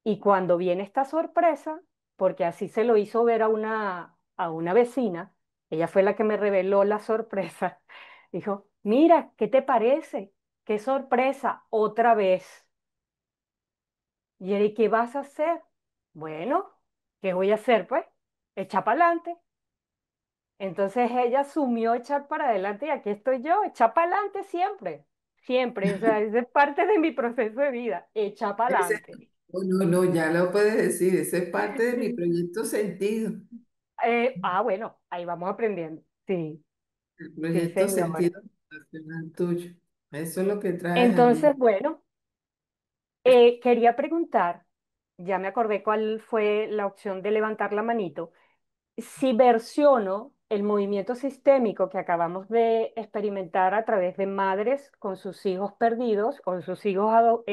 y cuando viene esta sorpresa, porque así se lo hizo ver a una vecina, Ella fue la que me reveló la sorpresa. Dijo, mira, ¿qué te parece? ¡Qué sorpresa! Otra vez. Y yo, ¿y qué vas a hacer? Bueno, ¿qué voy a hacer, pues? Echar para adelante. Entonces ella asumió echar para adelante y aquí estoy yo, echar para adelante siempre, siempre, o sea, es parte de mi proceso de vida, echar para Ese- adelante. oh, no, no, ya lo puedes decir, ese es parte de mi proyecto sentido. Bueno, ahí vamos aprendiendo. Sí, El sí, proyecto señora. sentido nacional tuyo. Eso es lo que traes allí. Entonces, bueno, quería preguntar, ya me acordé cuál fue la opción de levantar la manito, si versiono el movimiento sistémico que acabamos de experimentar a través de madres con sus hijos perdidos, con sus hijos,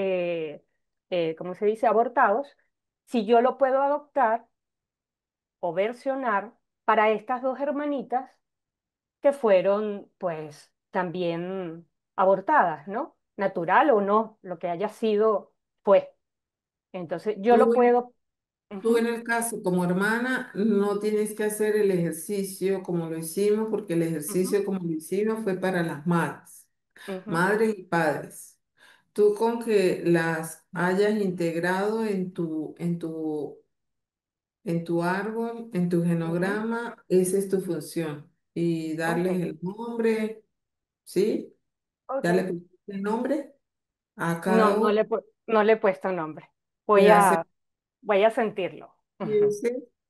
¿cómo se dice?, abortados, si yo lo puedo adoptar o versionar para estas dos hermanitas que fueron, pues, también abortadas, ¿no? Natural o no, lo que haya sido, fue. Entonces, yo lo Tú, puedo. tú en Ujú, el caso como hermana no tienes que hacer el ejercicio como lo hicimos, porque el ujú, ejercicio como lo hicimos fue para las madres, ujú, madres y padres. Tú con que las hayas integrado en tu árbol, en tu ujú. genograma, esa es tu función. Y Ok, darles el nombre, ¿sí? ok. Ya le pusiste el nombre a No, cada uno. no le he puesto nombre. Voy Y hacer, a, voy a sentirlo. Ujú.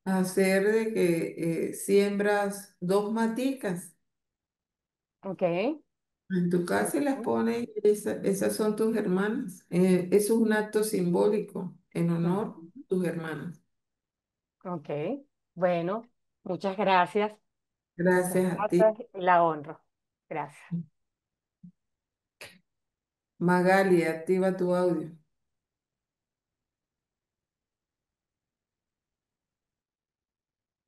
hacer de que siembras dos maticas Ok. en tu casa y las Ok. pones, esas son tus hermanas. Eso es un acto simbólico en honor Ujú. a tus hermanas. Ok. Bueno, muchas gracias. Muchas Gracias a ti. gracias y la honro. Gracias. Magali, activa tu audio.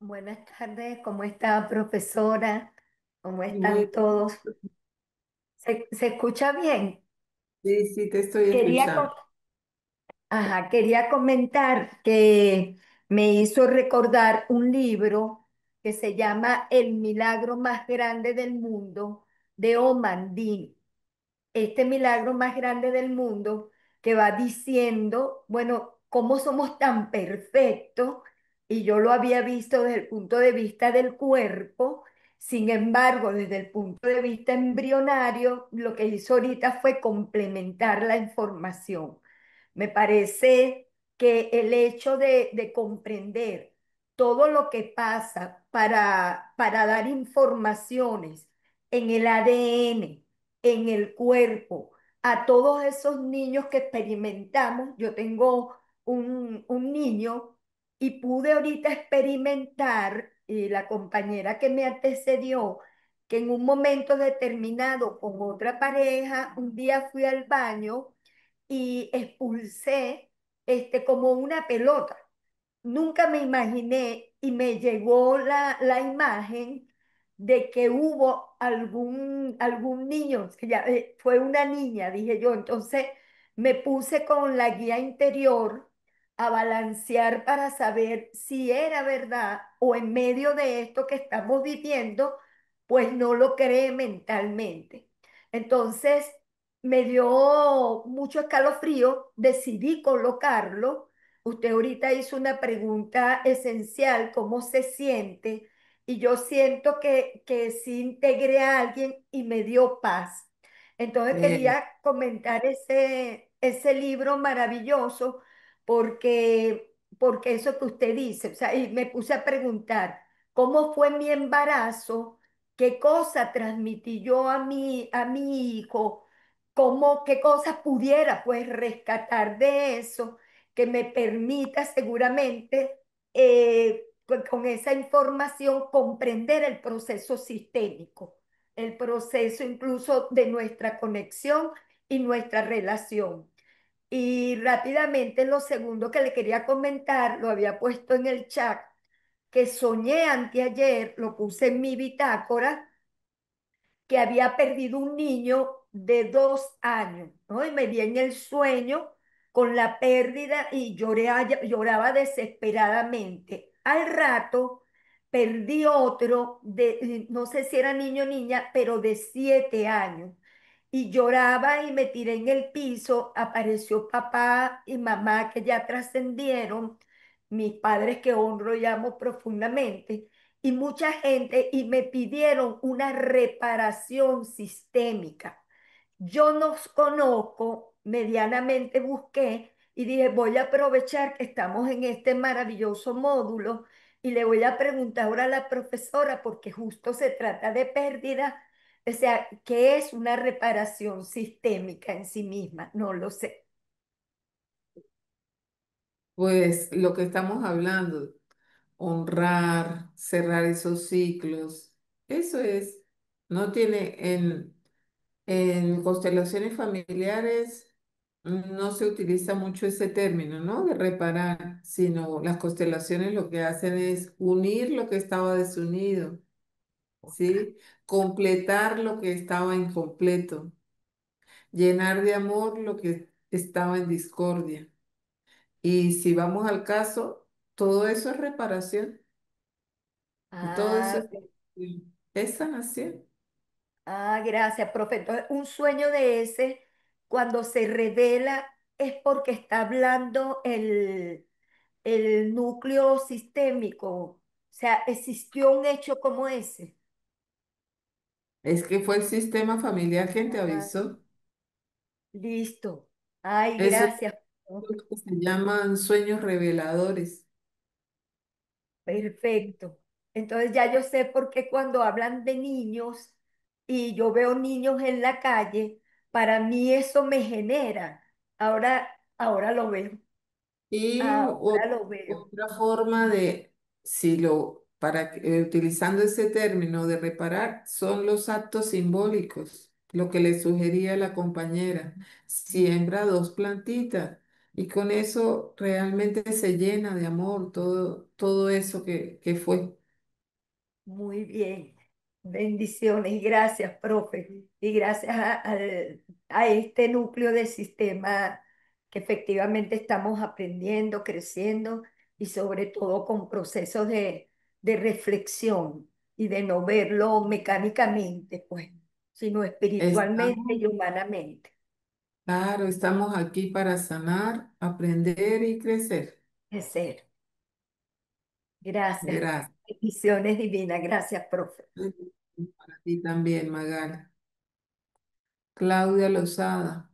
Buenas tardes, ¿cómo está, profesora? ¿Cómo Muy están bien. todos? ¿Se escucha bien? Sí, sí, te estoy Quería, escuchando. quería comentar que me hizo recordar un libro que se llama El milagro más grande del mundo de Oman Din. Este milagro más grande del mundo que va diciendo, bueno, cómo somos tan perfectos, y yo lo había visto desde el punto de vista del cuerpo. Sin embargo, desde el punto de vista embrionario, lo que hizo ahorita fue complementar la información. Me parece que el hecho de comprender todo lo que pasa para dar informaciones en el ADN, en el cuerpo, a todos esos niños que experimentamos. Yo tengo un niño y pude ahorita experimentar, y la compañera que me antecedió, que en un momento determinado con otra pareja, un día fui al baño y expulsé como una pelota. Nunca me imaginé y me llegó la imagen de que hubo algún niño, que ya, fue una niña, dije yo. Entonces me puse con la guía interior a balancear para saber si era verdad o en medio de esto que estamos viviendo, pues no lo cree mentalmente. Entonces me dio mucho escalofrío, decidí colocarlo. Usted ahorita hizo una pregunta esencial, ¿cómo se siente? Y yo siento que sí integré a alguien y me dio paz. Entonces Eh, quería comentar ese libro maravilloso porque eso que usted dice, o sea, y me puse a preguntar, ¿cómo fue mi embarazo? ¿Qué cosa transmití yo a mi hijo? ¿Qué cosas pudiera pues rescatar de eso que me permita seguramente, con esa información, comprender el proceso sistémico, el proceso incluso de nuestra conexión y nuestra relación? Y rápidamente lo segundo que le quería comentar, lo había puesto en el chat, que soñé anteayer, lo puse en mi bitácora, que había perdido un niño de 2 años, ¿no? Y me vi en el sueño con la pérdida y lloraba desesperadamente. Al rato perdí otro no sé si era niño o niña, pero de 7 años. Y lloraba y me tiré en el piso. Apareció papá y mamá que ya trascendieron, mis padres que honro y amo profundamente, y mucha gente, y me pidieron una reparación sistémica. Yo nos conozco, medianamente busqué y dije, voy a aprovechar que estamos en este maravilloso módulo y le voy a preguntar ahora a la profesora, porque justo se trata de pérdida, o sea, ¿qué es una reparación sistémica en sí misma? No lo sé. Pues lo que estamos hablando, honrar, cerrar esos ciclos, eso es, no tiene en constelaciones familiares no se utiliza mucho ese término, ¿no? De reparar, sino las constelaciones lo que hacen es unir lo que estaba desunido, ¿sí? Completar lo que estaba incompleto, llenar de amor lo que estaba en discordia. Y si vamos al caso, todo eso es reparación, todo eso Ah, es sanación. gracias, profe. Entonces, un sueño de ese, cuando se revela, es porque está hablando el núcleo sistémico. O sea, existió un hecho como ese. Es que fue el sistema familiar quien te Ah, avisó. listo. Ay, Eso gracias. lo que se llaman sueños reveladores. Perfecto. Entonces ya yo sé por qué cuando hablan de niños y yo veo niños en la calle, para mí eso me genera. Ahora lo veo. Y Ahora lo veo. otra forma de, si lo, utilizando ese término de reparar, son los actos simbólicos, lo que le sugería la compañera. Siembra dos plantitas y con eso realmente se llena de amor todo eso que fue. Muy bien. Bendiciones y gracias, profe. Y gracias a este núcleo del sistema que efectivamente estamos aprendiendo, creciendo y sobre todo con procesos de reflexión y de no verlo mecánicamente, pues, sino espiritualmente Estamos, y humanamente. claro, estamos aquí para sanar, aprender y crecer. Crecer. Gracias. Gracias. Bendiciones divinas. Gracias, profe. Para ti también, Magal. Claudia Lozada.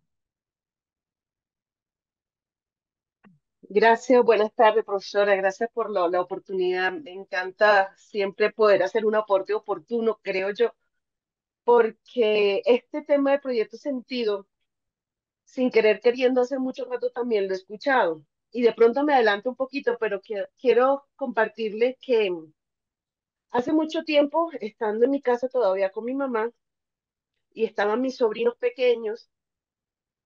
Gracias, buenas tardes, profesora. Gracias por la oportunidad. Me encanta siempre poder hacer un aporte oportuno, creo yo, porque este tema de Proyecto Sentido, sin querer queriendo, hace mucho rato también lo he escuchado. Y de pronto me adelanto un poquito, pero quiero compartirle que hace mucho tiempo, estando en mi casa todavía con mi mamá, y estaban mis sobrinos pequeños,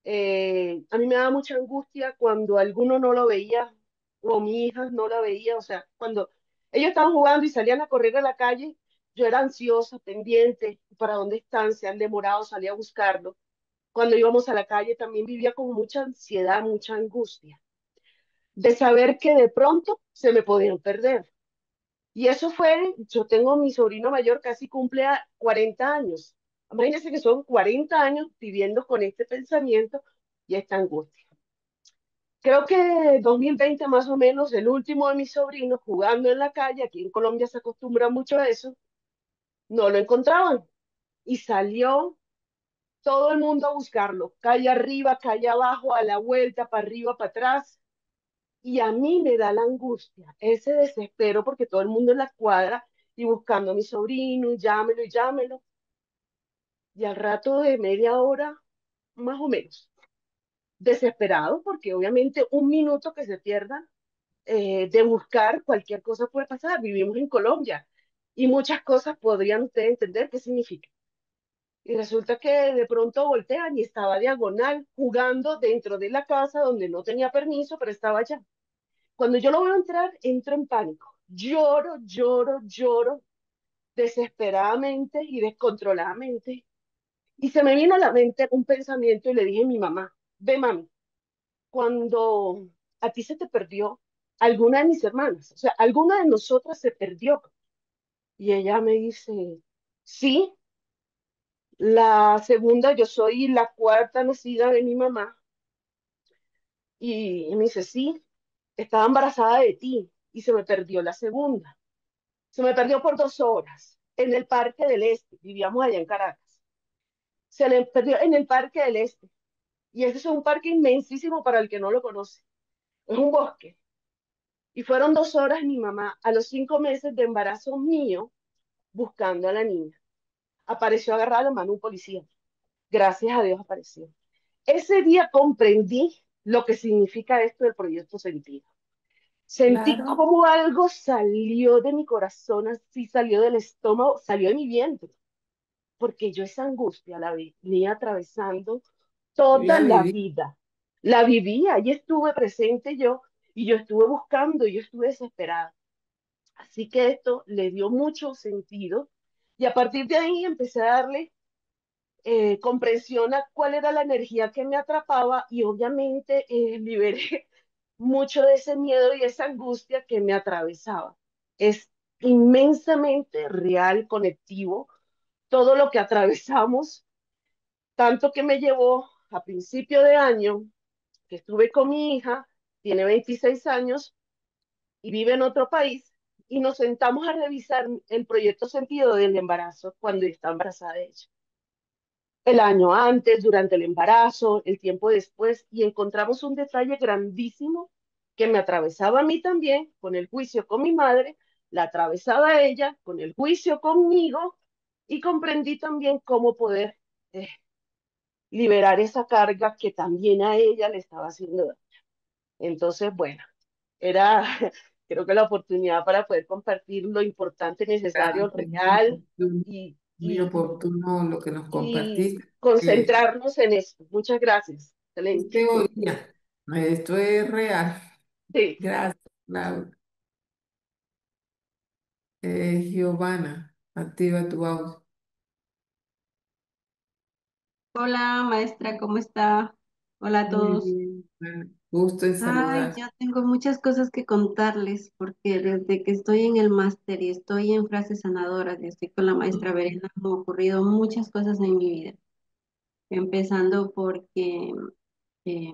a mí me daba mucha angustia cuando alguno no lo veía o mi hija no la veía, o sea, cuando ellos estaban jugando y salían a correr a la calle, yo era ansiosa, pendiente, para dónde están, se han demorado, salía a buscarlo. Cuando íbamos a la calle también vivía con mucha ansiedad, mucha angustia, de saber que de pronto se me podían perder. Y eso fue, yo tengo mi sobrino mayor, casi cumple a 40 años. Imagínense que son 40 años viviendo con este pensamiento y esta angustia. Creo que 2020 más o menos, el último de mis sobrinos jugando en la calle, aquí en Colombia se acostumbra mucho a eso, no lo encontraban. Y salió todo el mundo a buscarlo, calle arriba, calle abajo, a la vuelta, para arriba, para atrás. Y a mí me da la angustia, ese desespero, porque todo el mundo en la cuadra y buscando a mi sobrino, llámelo y llámelo. Y al rato de media hora, más o menos, desesperado, porque obviamente un minuto que se pierda de buscar, cualquier cosa puede pasar. Vivimos en Colombia y muchas cosas podrían ustedes entender qué significa. Y resulta que de pronto voltean y estaba diagonal jugando dentro de la casa donde no tenía permiso, pero estaba allá. Cuando yo lo veo entrar, entro en pánico. Lloro, lloro, lloro desesperadamente y descontroladamente. Y se me vino a la mente un pensamiento y le dije a mi mamá, ve mami, cuando a ti se te perdió alguna de mis hermanas, o sea, alguna de nosotras se perdió, Y ella me dice, sí, la segunda, yo soy la cuarta nacida de mi mamá. Y me dice, sí, estaba embarazada de ti y se me perdió la segunda. Se me perdió por 2 horas en el Parque del Este. Vivíamos allá en Caracas. Se le perdió en el Parque del Este. Y ese es un parque inmensísimo para el que no lo conoce. Es un bosque. Y fueron 2 horas mi mamá a los 5 meses de embarazo mío buscando a la niña. Apareció agarrada la mano un policía. Gracias a Dios apareció. Ese día comprendí lo que significa esto del proyecto Sentido. Sentí Claro, como algo salió de mi corazón, así salió del estómago, salió de mi vientre, porque yo esa angustia la venía atravesando yo toda ya la viví. vida. La vivía, y estuve presente yo, y yo estuve buscando, y yo estuve desesperada. Así que esto le dio mucho sentido, y a partir de ahí empecé a darle comprensión a cuál era la energía que me atrapaba, y obviamente liberé mucho de ese miedo y esa angustia que me atravesaba. Es inmensamente real, conectivo, todo lo que atravesamos, tanto que me llevó a principio de año, que estuve con mi hija, tiene 26 años y vive en otro país, y nos sentamos a revisar el proyecto sentido del embarazo cuando está embarazada de ella. El año antes, durante el embarazo, el tiempo después, y encontramos un detalle grandísimo que me atravesaba a mí también con el juicio con mi madre, la atravesaba a ella con el juicio conmigo, y comprendí también cómo poder eh, liberar esa carga que también a ella le estaba haciendo daño. Entonces, bueno, era creo que la oportunidad para poder compartir lo importante, necesario, Gracias, muy real, oportuno, y, muy y oportuno lo que nos y compartiste. concentrarnos en esto. Muchas gracias. Es Excelente. teoría, esto es real. Sí. Gracias, Laura. Giovanna, activa tu audio. Hola, maestra, ¿cómo está? Hola a Muy todos. bien, Giovanna. Gusto en Ay, saludar. yo tengo muchas cosas que contarles porque desde que estoy en el máster y estoy en frases sanadoras y estoy con la maestra Verena, han ocurrido muchas cosas en mi vida. Empezando porque eh,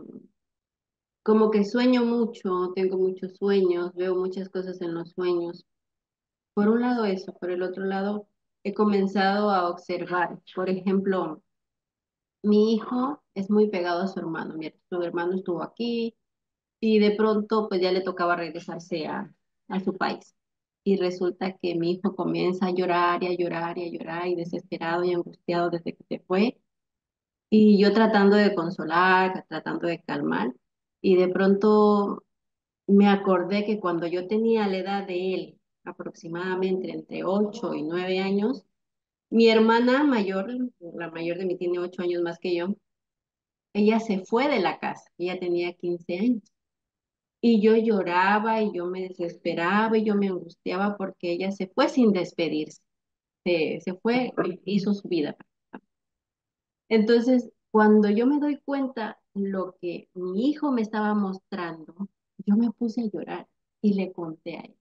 como que sueño mucho, tengo muchos sueños, veo muchas cosas en los sueños. Por un lado eso, por el otro lado he comenzado a observar. Por ejemplo, mi hijo es muy pegado a su hermano. Mira, su hermano estuvo aquí y de pronto pues ya le tocaba regresarse a su país. Y resulta que mi hijo comienza a llorar y a llorar y a llorar y desesperado y angustiado desde que se fue. Y yo tratando de consolar, tratando de calmar. Y de pronto me acordé que cuando yo tenía la edad de él, aproximadamente entre 8 y 9 años, mi hermana mayor, la mayor de mí tiene 8 años más que yo, ella se fue de la casa, ella tenía 15 años. Y yo lloraba y yo me desesperaba y yo me angustiaba porque ella se fue sin despedirse. Se fue, hizo su vida. Entonces, cuando yo me doy cuenta lo que mi hijo me estaba mostrando, yo me puse a llorar y le conté a él.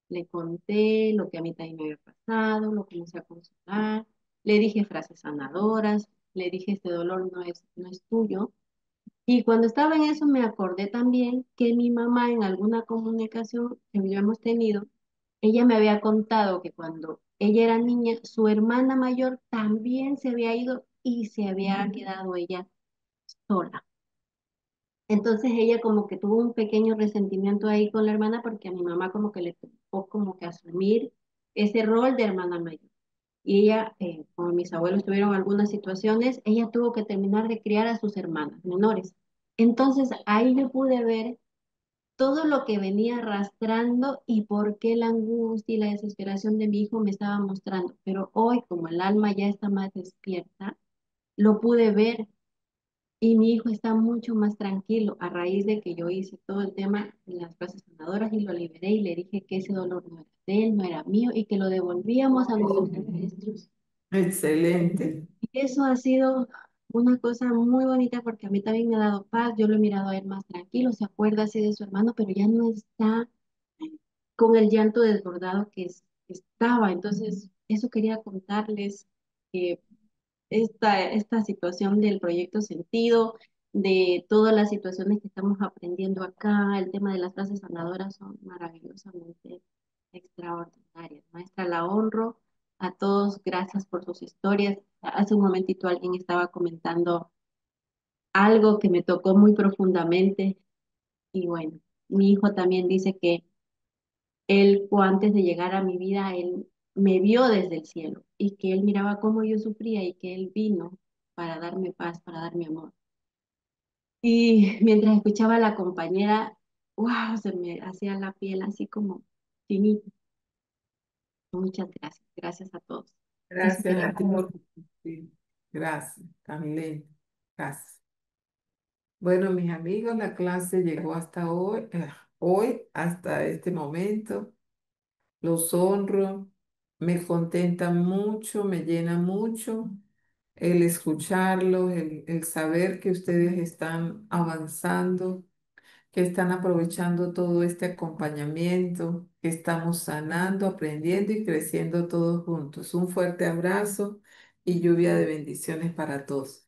Le conté lo que a mí también me había pasado, lo que me a consolar. Le dije frases sanadoras, le dije, este dolor no es tuyo. Y cuando estaba en eso me acordé también que mi mamá en alguna comunicación que ya hemos tenido, ella me había contado que cuando ella era niña, su hermana mayor también se había ido y se había quedado ella sola. Entonces ella como que tuvo un pequeño resentimiento ahí con la hermana porque a mi mamá como que le tocó como que asumir ese rol de hermana mayor. Y ella, como mis abuelos tuvieron algunas situaciones, ella tuvo que terminar de criar a sus hermanas menores. Entonces ahí yo pude ver todo lo que venía arrastrando y por qué la angustia y la desesperación de mi hijo me estaba mostrando. Pero hoy, como el alma ya está más despierta, lo pude ver y mi hijo está mucho más tranquilo a raíz de que yo hice todo el tema de las frases sanadoras y lo liberé y le dije que ese dolor no era de él, no era mío y que lo devolvíamos a nuestros ancestros. Excelente. Y eso ha sido una cosa muy bonita porque a mí también me ha dado paz. Yo lo he mirado a él más tranquilo, se acuerda así de su hermano, pero ya no está con el llanto desbordado estaba. Entonces, eso quería contarles, que esta situación del proyecto Sentido, de todas las situaciones que estamos aprendiendo acá, el tema de las clases sanadoras son maravillosamente extraordinarias. Maestra, la honro a todos, gracias por sus historias. Hace un momentito alguien estaba comentando algo que me tocó muy profundamente y bueno, mi hijo también dice que él, antes de llegar a mi vida, él me vio desde el cielo y que él miraba cómo yo sufría y que él vino para darme paz, para darme amor. Y mientras escuchaba a la compañera, wow, se me hacía la piel así como finita. Muchas gracias, gracias a todos. Eso Gracias quería a ti compartir. por compartir. Gracias, Camila. Gracias. Bueno, mis amigos, la clase llegó hasta hoy hasta este momento. Los honro, me contenta mucho, me llena mucho el escucharlos, el saber que ustedes están avanzando, que están aprovechando todo este acompañamiento, que estamos sanando, aprendiendo y creciendo todos juntos. Un fuerte abrazo y lluvia de bendiciones para todos.